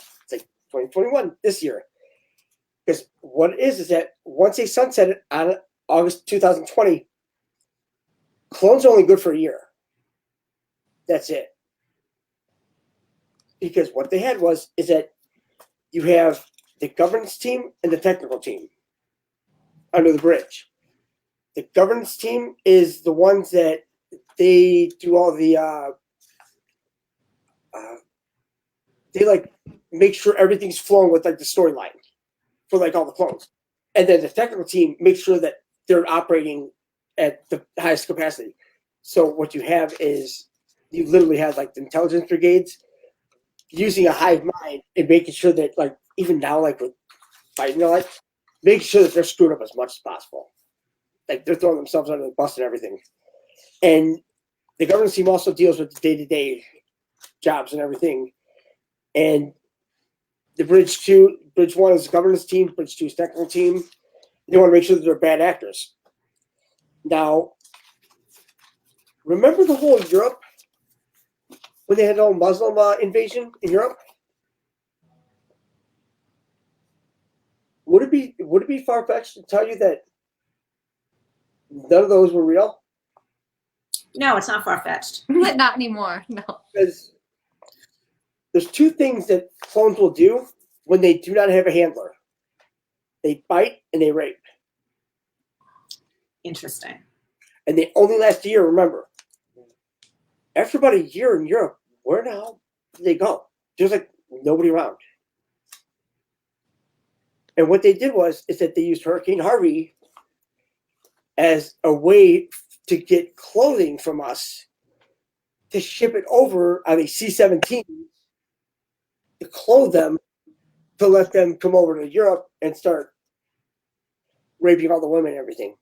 2021 this year. Because what it is that once they sunset it on August 2020, clones are only good for a year. That's it. Because what they had is that you have the governance team and the technical team under the bridge. The governance team is the ones that they do all the they like make sure everything's flowing with like the storyline for like all the clones. And then the technical team makes sure that they're operating at the highest capacity. So what you have is you literally have like the intelligence brigades using a hive mind and making sure that like even now like with fighting all that, making sure that they're screwed up as much as possible. Like they're throwing themselves under the bus and everything. And the governance team also deals with the day-to-day jobs and everything. And the bridge 1 is the governance team, bridge 2 is technical team. They want to make sure that they're bad actors. Now, remember the whole Europe when they had the whole Muslim invasion in Europe? Would it be far-fetched to tell you that none of those were real? No, it's not far-fetched. Not anymore. No. Because there's 2 things that clones will do when they do not have a handler. They bite and they rape. Interesting. And they only last a year, remember. After about a year in Europe, where the hell did they go? There's like nobody around. And what they did is that they used Hurricane Harvey as a way to get clothing from us to ship it over on a C-17 to clothe them to let them come over to Europe and start raping all the women and everything.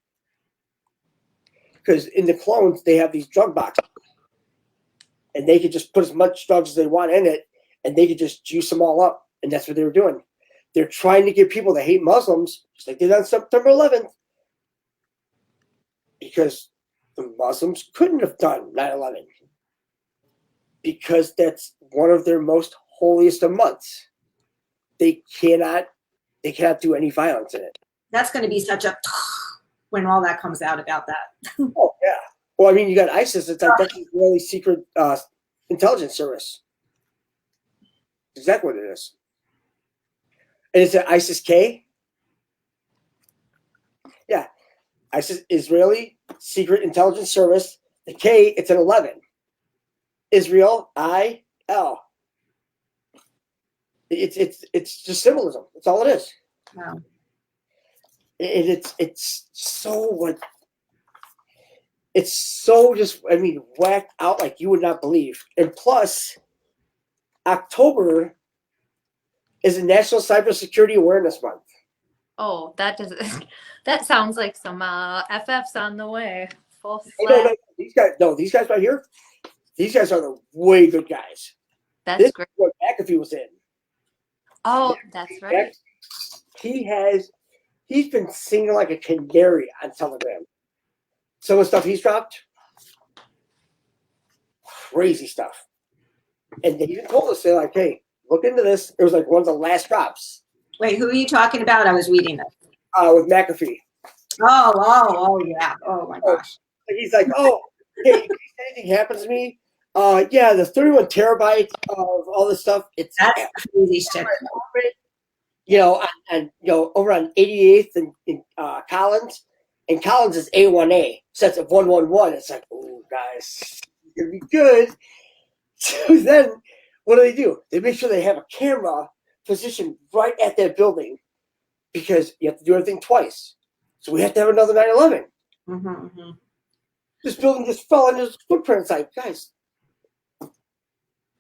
Because in the clones, they have these drug boxes. And they could just put as much drugs as they want in it, and they could just juice them all up. And that's what they were doing. They're trying to get people that hate Muslims, just like they did on September 11th, because the Muslims couldn't have done 9/11 because that's one of their most holiest of months. They cannot do any violence in it. That's going to be such a when all that comes out about that. Oh yeah. Well, I mean, you got ISIS. It's like that's a really secret intelligence service. Exactly what it is. And it's an ISIS-K. Yeah, ISIS Israeli Secret Intelligence Service. The K, it's an 11. Israel, I-L. It's just symbolism. That's all it is. Wow. And it's so what. It's so just, I mean, whacked out like you would not believe. And plus, October is a National Cybersecurity Awareness Month. Oh, that sounds like some FFs on the way. Full No, these guys right here, these guys are the way good guys. That's this great. Is what McAfee was in. Oh, that's right. He's been singing like a canary on Telegram. Some of the stuff he's dropped, crazy stuff. And they even told us, they're like, hey, look into this. It was like one of the last drops. Wait, who are you talking about? I was reading it. With McAfee. Oh, yeah. Oh, my gosh. He's like, oh, hey, in case anything happens to me, yeah, the 31 terabytes of all this stuff, That's crazy shit. You know, over on 88th and Collins. And Collins is A1A. So that's a 111. It's like, oh, guys, it's going to be good. So then what do? They make sure they have a camera positioned right at that building because you have to do everything twice. So we have to have another 9/11. Mm-hmm, mm-hmm. This building just fell on his footprint. It's like, guys,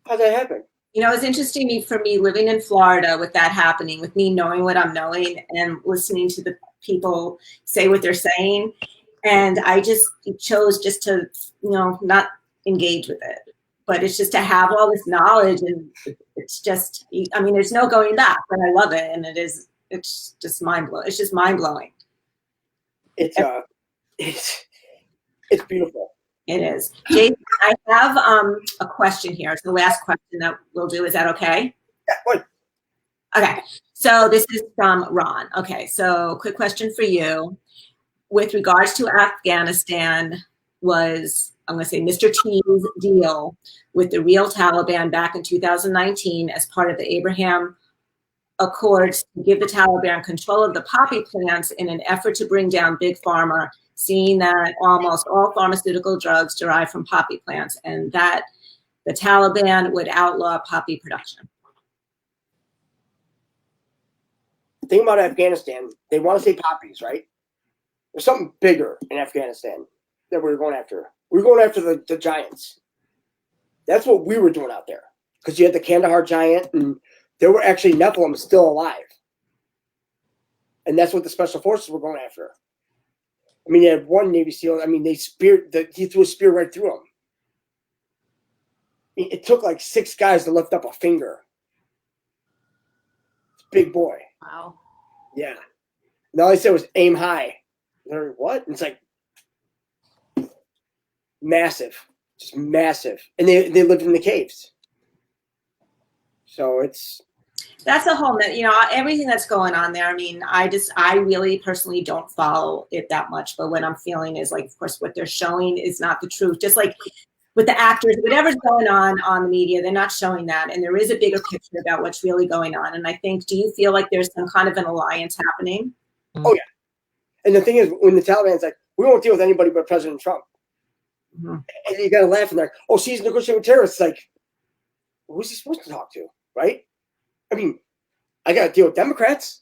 how'd that happen? You know, it's interesting for me living in Florida with that happening, with me knowing what I'm knowing and listening to the people say what they're saying. And I just chose just to, not engage with it. But it's just to have all this knowledge, and it's just, I mean, there's no going back, but I love it. And it's just mind-blowing. It's just mind-blowing. It's beautiful. It is. Jason, I have a question here. It's the last question that we'll do. Is that okay? Yeah, good. Okay. So this is from Ron. Okay. So quick question for you. With regards to Afghanistan, was, I'm going to say, Mr. T's deal with the real Taliban back in 2019 as part of the Abraham Accords to give the Taliban control of the poppy plants in an effort to bring down Big Pharma, seeing that almost all pharmaceutical drugs derive from poppy plants, and that the Taliban would outlaw poppy production. The thing about Afghanistan, they want to say poppies, right? There's something bigger in Afghanistan that we're going after. We're going after the giants. That's what we were doing out there. Because you had the Kandahar giant, and there were actually Nephilim still alive. And that's what the special forces were going after. I mean, they had one Navy SEAL. I mean, he threw a spear right through him. It took like 6 guys to lift up a finger. It's a big boy. Wow. Yeah. And all they said was aim high. They're what? And it's like massive. Just massive. And they lived in the caves. So that's a whole, everything that's going on there. I mean, I really personally don't follow it that much, but what I'm feeling is like, of course, what they're showing is not the truth. Just like with the actors, whatever's going on the media, they're not showing that. And there is a bigger picture about what's really going on. And I think, do you feel like there's some kind of an alliance happening? Oh, yeah. And the thing is, when the Taliban's like, we won't deal with anybody but President Trump. Mm-hmm. And you got to laugh and they're like, oh, she's negotiating with terrorists. Like, who's he supposed to talk to, right? I mean, I got to deal with Democrats.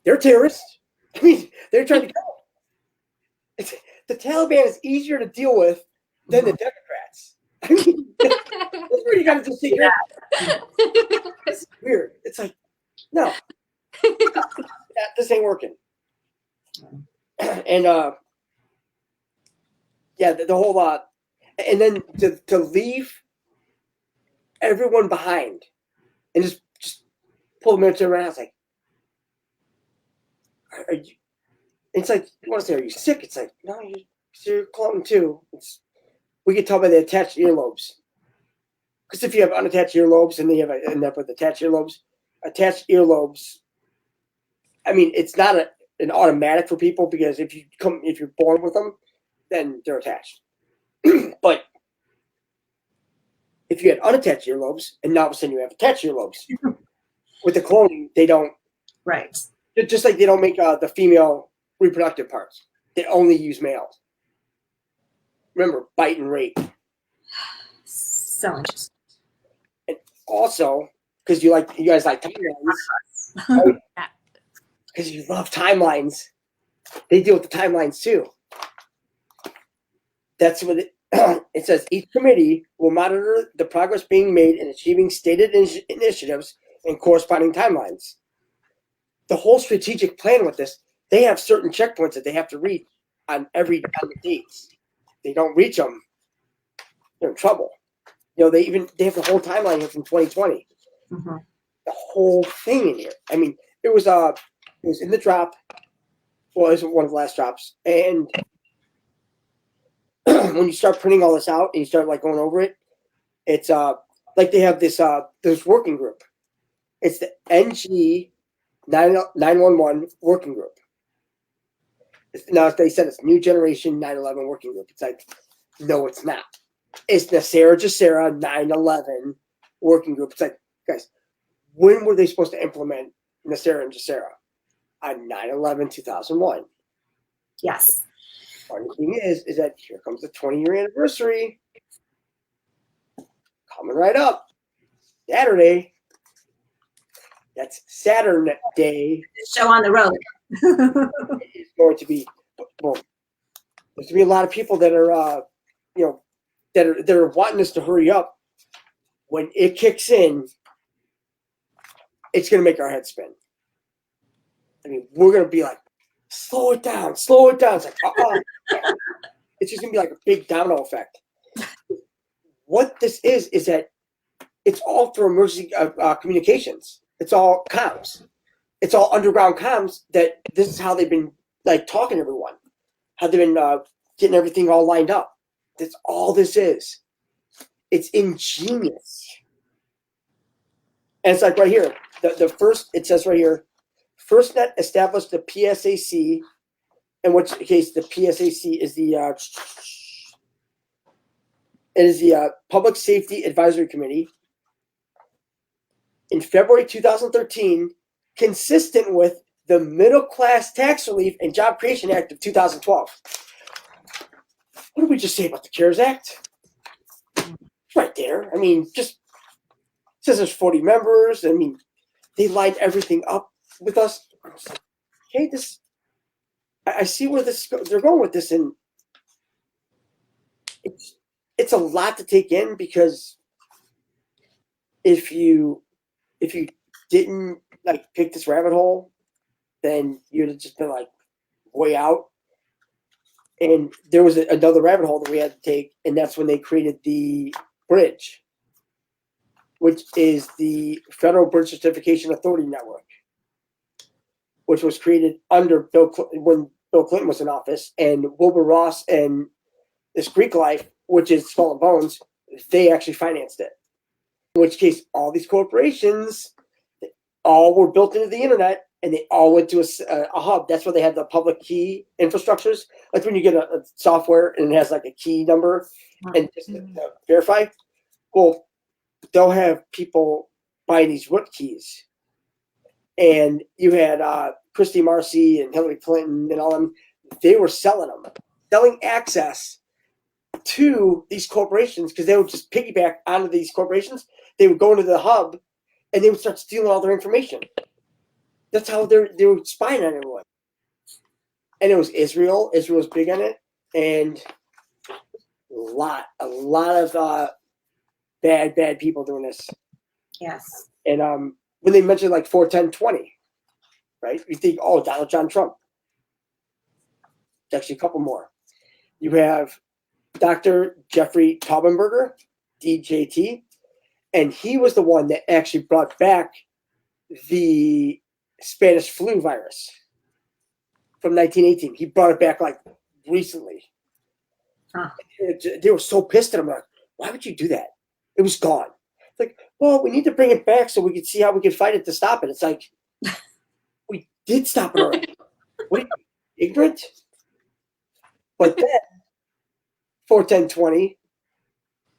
They're terrorists. I mean, they're trying to go. The Taliban is easier to deal with than the Democrats. I mean, that's where you got to just take it. It's weird. It's like, no, this ain't working. And yeah, the whole lot, and then to leave everyone behind and just pull the military around. It's like, are you? It's like, you want to say, are you sick? It's like, no, you're cloning too. We can tell by the attached earlobes. Because if you have unattached earlobes and then you end up with attached earlobes, I mean, it's not an automatic for people, because if you're born with them, then they're attached. But if you had unattached earlobes and now all of a sudden you have attached earlobes, with the cloning, they don't. Right. Just like they don't make the female reproductive parts. They only use males. Remember, bite and rape. So interesting. And also, because you guys like timelines. Because you love timelines. They deal with the timelines too. That's what it says. Each committee will monitor the progress being made in achieving stated initiatives and corresponding timelines. The whole strategic plan with this, they have certain checkpoints that they have to reach on the dates. They don't reach them, they're in trouble. They have the whole timeline here from 2020. Mm-hmm. The whole thing in here. I mean, it was in the drop. Well, it was one of the last drops. And when you start printing all this out and you start going over it, it's like they have this working group. It's the NG 911 working group. Now they said it's New Generation 911 working group. It's like, no, it's not. It's the Sarah Jacera 911 working group. It's like, guys, when were they supposed to implement Nasera and Jacera? On 9/11/2001. Yes. Funny thing is that here comes the 20-year anniversary coming right up. Saturday, that's Saturn Day, Show on the road. is going to be, well, there's going to be a lot of people that are, that are wanting us to hurry up. When it kicks in, it's going to make our head spin. I mean, we're going to be like, slow it down, slow it down. It's like, it's just going to be like a big domino effect. What this is that it's all for emergency communications. It's all comms. It's all underground comms that this is how they've been like talking to everyone. How they've been getting everything all lined up. That's all this is. It's ingenious. And it's like right here. The first, it says right here, FirstNet established the PSAC, in which case the PSAC is the Public Safety Advisory Committee, in February 2013, consistent with the Middle Class Tax Relief and Job Creation Act of 2012. What did we just say about the CARES Act? Right there. I mean, just says there's 40 members. I mean, they lined everything up with us. Okay, I see where they're going with this, and it's a lot to take in, because if you didn't like pick this rabbit hole, then you'd have just been like way out. And there was another rabbit hole that we had to take, and that's when they created the bridge, which is the Federal Bridge Certification Authority Network, which was created under when Bill Clinton was in office, and Wilbur Ross and this Greek Life, which is Skull and Bones, they actually financed it. In which case, all these corporations, they all were built into the internet, and they all went to a hub. That's where they have the public key infrastructures. Like when you get a software and it has like a key number and just to verify. Well, they'll have people buying these root keys. And you had Christy Marcy and Hillary Clinton and all them. They were selling access to these corporations, because they would just piggyback onto these corporations. They would go into the hub and they would start stealing all their information. That's how they were spying on everyone. And it was Israel. Israel was big on it. And a lot of bad people doing this. Yes. And when they mentioned like 41020, right? You think, oh, Donald John Trump. There's actually a couple more. You have Dr. Jeffrey Taubenberger, DJT, and he was the one that actually brought back the Spanish flu virus from 1918. He brought it back like recently. Huh. They were so pissed at him. Like, why would you do that? It was gone. It's like, well, we need to bring it back so we can see how we can fight it to stop it. It's like, we did stop it already. What are you, ignorant? But then, 41020,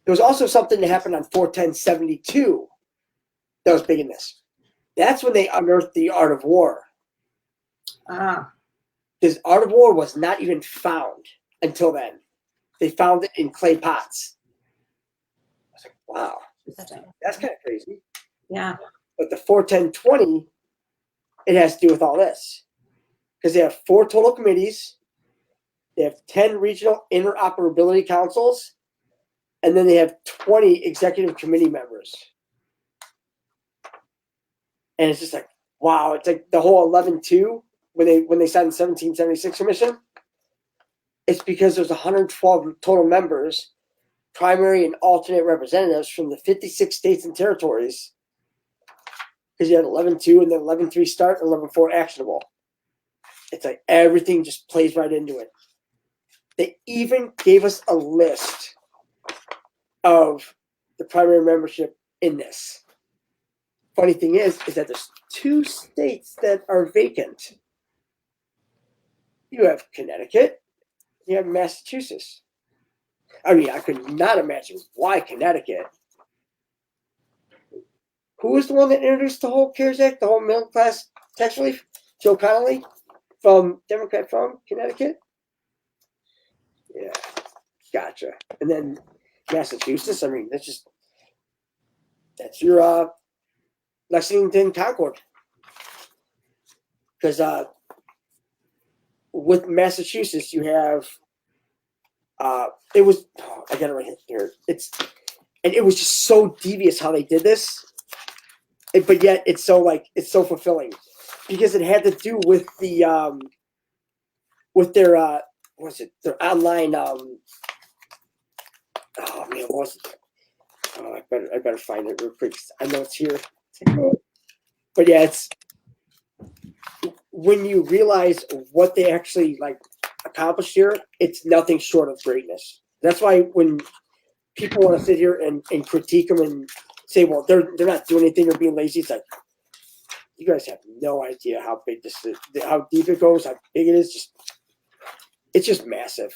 there was also something that happened on 41072 that was big in this. That's when they unearthed the art of war. This art of war was not even found until then. They found it in clay pots. I was like, wow, that's kind of crazy. Yeah. But the 41020, it has to do with all this. Because they have 4 total committees. They have 10 regional interoperability councils. And then they have 20 executive committee members. And it's just like, wow. It's like the whole 11-2 when they signed the 1776 commission. It's because there's 112 total members, primary and alternate representatives from the 56 states and territories. Because you had 11-2 and then 11-3 start and 11-4 actionable. It's like everything just plays right into it. They even gave us a list of the primary membership in this. Funny thing is that there's 2 states that are vacant. You have Connecticut, you have Massachusetts. I mean, I could not imagine why Connecticut. Who was the one that introduced the whole CARES Act, the whole middle class tax relief? Joe Connolly Democrat from Connecticut? Yeah, gotcha. And then Massachusetts, I mean, that's just that's your Lexington Concord. Because with Massachusetts, you have it was I got it right here. It was just so devious how they did this, but yet it's so fulfilling because it had to do with the with their their online oh man, what was it? Oh, I better find it real quick. I know it's here, but yeah, it's when you realize what they actually accomplished here, it's nothing short of greatness. That's why when people want to sit here and critique them and say, well, they're not doing anything, they're being lazy, it's like, you guys have no idea how big this is, how deep it goes, how big it is. It's just massive.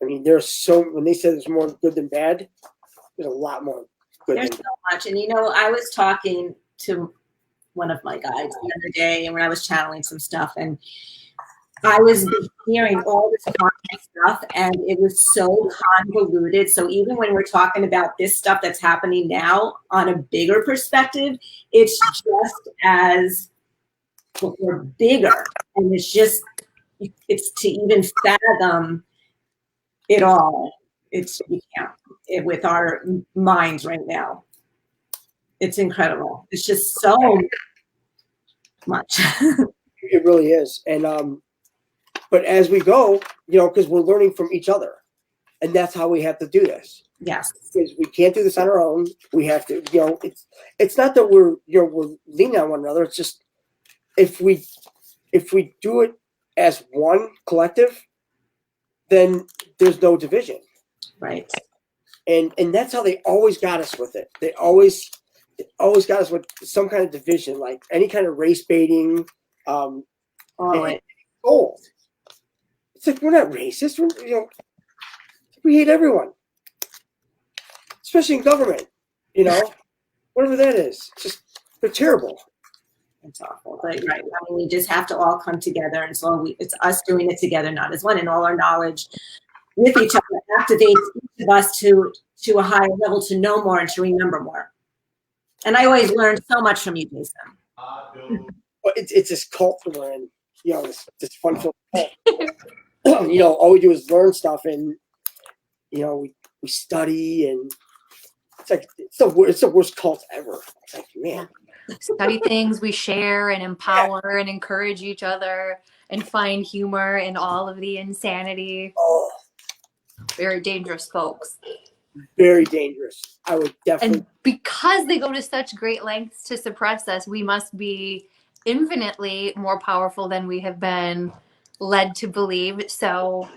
I mean, when they say there's more good than bad, there's a lot more good. There's so much. And I was talking to one of my guides the other day, and when I was channeling some stuff, and I was hearing all this stuff, and it was so convoluted. So even when we're talking about this stuff that's happening now on a bigger perspective, it's just as or bigger, and it's to even fathom it all. You can't with our minds right now. It's incredible. It's just so much. It really is. And but as we go, because we're learning from each other, and that's how we have to do this. Yes, because we can't do this on our own. We have to, it's not that we're leaning on one another. It's just if we do it as one collective, then there's no division. Right. And that's how they always got us with it. They always got us with some kind of division, like any kind of race baiting. Gold. It's like, we're not racist. We hate everyone, especially in government. Whatever that is. It's just, they're terrible. It's awful. But right, I mean, we just have to all come together, and so it's us doing it together, not as one, and all our knowledge with each other activates each of us to a higher level, to know more and to remember more. And I always learned so much from you, Jason. Well, it's this cult that we're in, this fun-filled cult. All we do is learn stuff, and we study, and it's the worst cult ever. It's like, man. Study things, we share and empower and encourage each other and find humor in all of the insanity. Oh. Very dangerous folks. Very dangerous. I would definitely. And because they go to such great lengths to suppress us, we must be infinitely more powerful than we have been led to believe. So,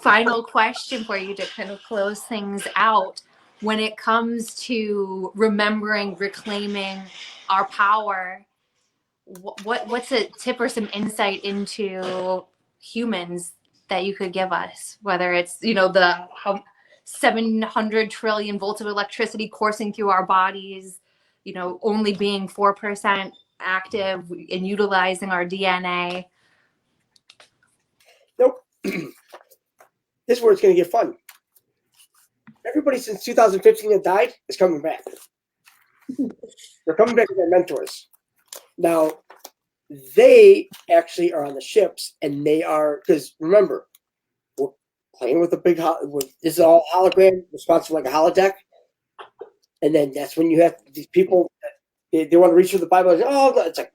final question for you to kind of close things out. When it comes to remembering, reclaiming our power, what's a tip or some insight into humans that you could give us? Whether it's, the 700 trillion volts of electricity coursing through our bodies, only being 4% active and utilizing our DNA. Nope. This is where it's going to get fun. Everybody since 2015 that died is coming back. They're coming back with their mentors. Now, they actually are on the ships, and they are, because remember, we're playing with a big, this is all hologram, responsive like a holodeck. And then that's when you have these people, they want to reach through the Bible. And say, it's like,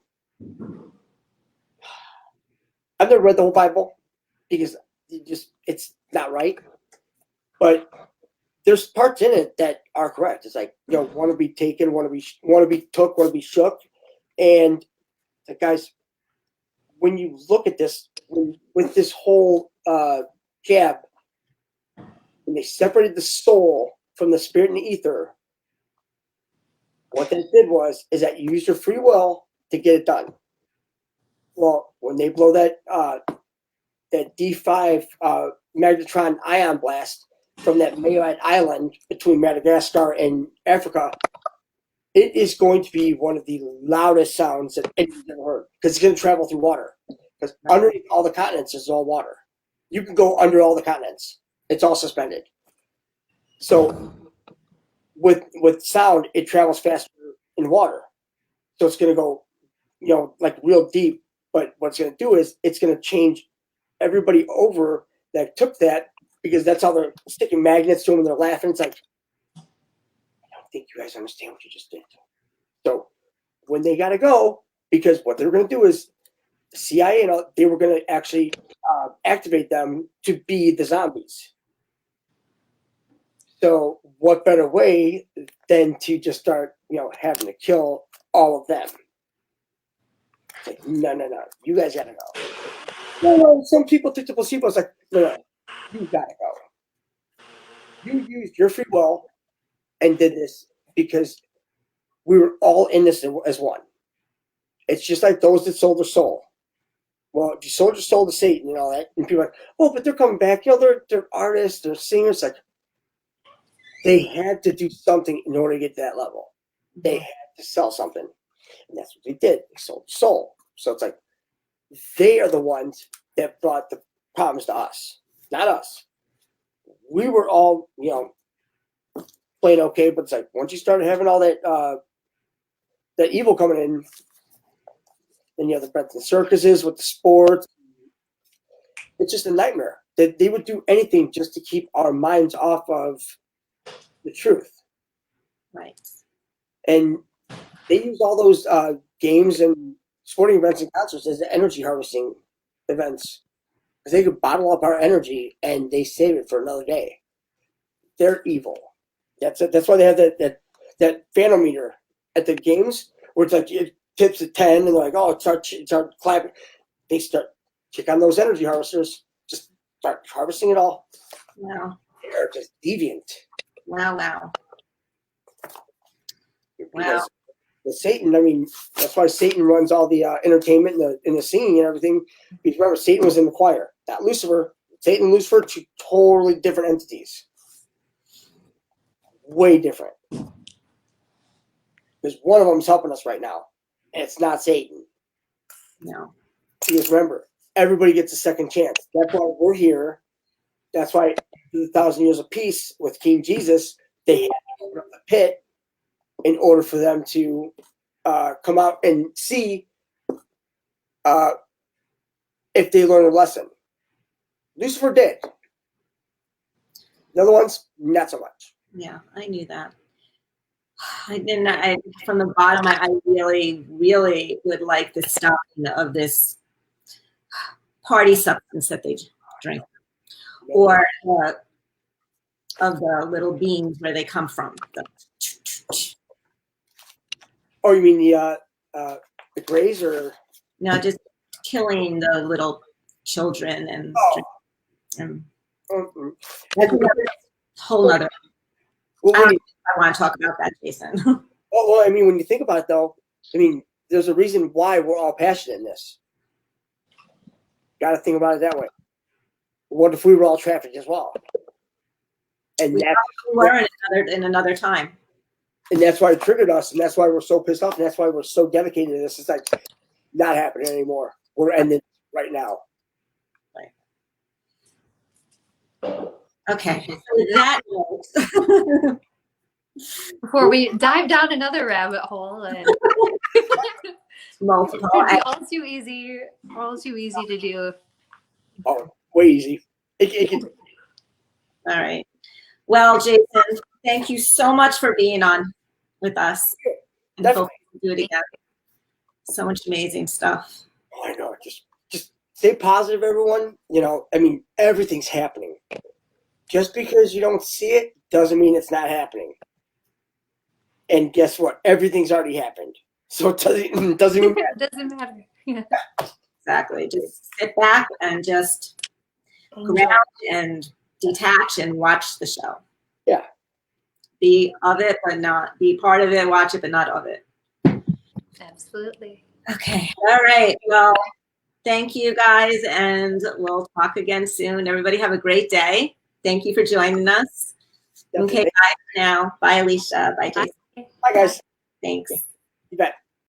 I've never read the whole Bible because it's not right. But there's parts in it that are correct. It's like, want to be taken, want to be took, want to be shook. And the guys, when you look at this, with this whole jab, when they separated the soul from the spirit and the ether, what that did is that you used your free will to get it done. Well, when they blow that D5 magnetron ion blast from that Mayotte island between Madagascar and Africa, it is going to be one of the loudest sounds that anyone's ever heard, because it's going to travel through water. Because underneath all the continents is all water. You can go under all the continents. It's all suspended. So with sound, it travels faster in water. So it's going to go, like real deep. But what it's going to do is it's going to change everybody over that took that, because that's how they're sticking magnets to them and they're laughing. It's like, I don't think you guys understand what you just did. So when they got to go, because what they're going to do is the CIA, they were going to actually activate them to be the zombies. So what better way than to just start, having to kill all of them? It's like, no, you guys got to go. No, some people took the placebo. It's like, no, you got to go. You used your free will and did this because we were all in this as one. It's just like those that sold their soul. Well, if you sold your soul to Satan and all that, and people are like, oh, but they're coming back. They're artists, they're singers. Like, they had to do something in order to get that level. They had to sell something. And that's what they did. They sold soul. So it's like, they are the ones that brought the problems to us, not us. We were all, playing okay, but it's like, once you started having all that evil coming in, then you have the breadth and circuses with the sports. It's just a nightmare. That they would do anything just to keep our minds off of the truth. Right. And they use all those games and sporting events and concerts as energy harvesting events, because they could bottle up our energy and they save it for another day. They're evil. That's it. That's why they have that phantometer at the games, where it's like it tips at 10 and they're like, oh, it's our clapping. They start kick on those energy harvesters, just start harvesting it all. Wow. They're just deviant. Wow. Because with Satan, that's why Satan runs all the entertainment and the singing and everything. Because remember, Satan was in the choir, not Lucifer. Satan and Lucifer, two totally different entities. Way different. Because one of them is helping us right now, and it's not Satan. No. Because remember, everybody gets a second chance. That's why we're here. That's why the 1,000 years of peace with King Jesus, they had to open up the pit in order for them to come out and see if they learn a lesson. Lucifer did. The other ones, not so much. Yeah, I knew that. From the bottom, I really, really would like the stopping of this party substance that they drink, or of the little beings where they come from. Oh, you mean the Greys, or No, just killing the little children and that's another whole other. I want to talk about that, Jason. Well, when you think about it, though, there's a reason why we're all passionate in this. Got to think about it that way. What if we were all trafficked as well? And we were in another time. And that's why it triggered us, and that's why we're so pissed off, and that's why we're so dedicated to this. It's like not happening anymore. We're ending right now. Right. Okay. So that note. Before we dive down another rabbit hole and multiple, all too easy to do. Oh, way easy. All right. Well, Jason, thank you so much for being on with us. And hope we can do it again. So much amazing stuff. Oh, I know. Just stay positive, everyone. Everything's happening. Just because you don't see it doesn't mean it's not happening. And guess what? Everything's already happened. So it doesn't even matter. It doesn't matter. Yeah. Exactly. Just sit back and just ground and detach and watch the show. Yeah. Be of it, but not be part of it. Watch it, but not of it. Absolutely. Okay. All right. Well, thank you guys, and we'll talk again soon. Everybody have a great day. Thank you for joining us. Definitely. Okay, bye now. Bye, Alicia. Bye, Jason. Bye, guys. Thanks. You bet.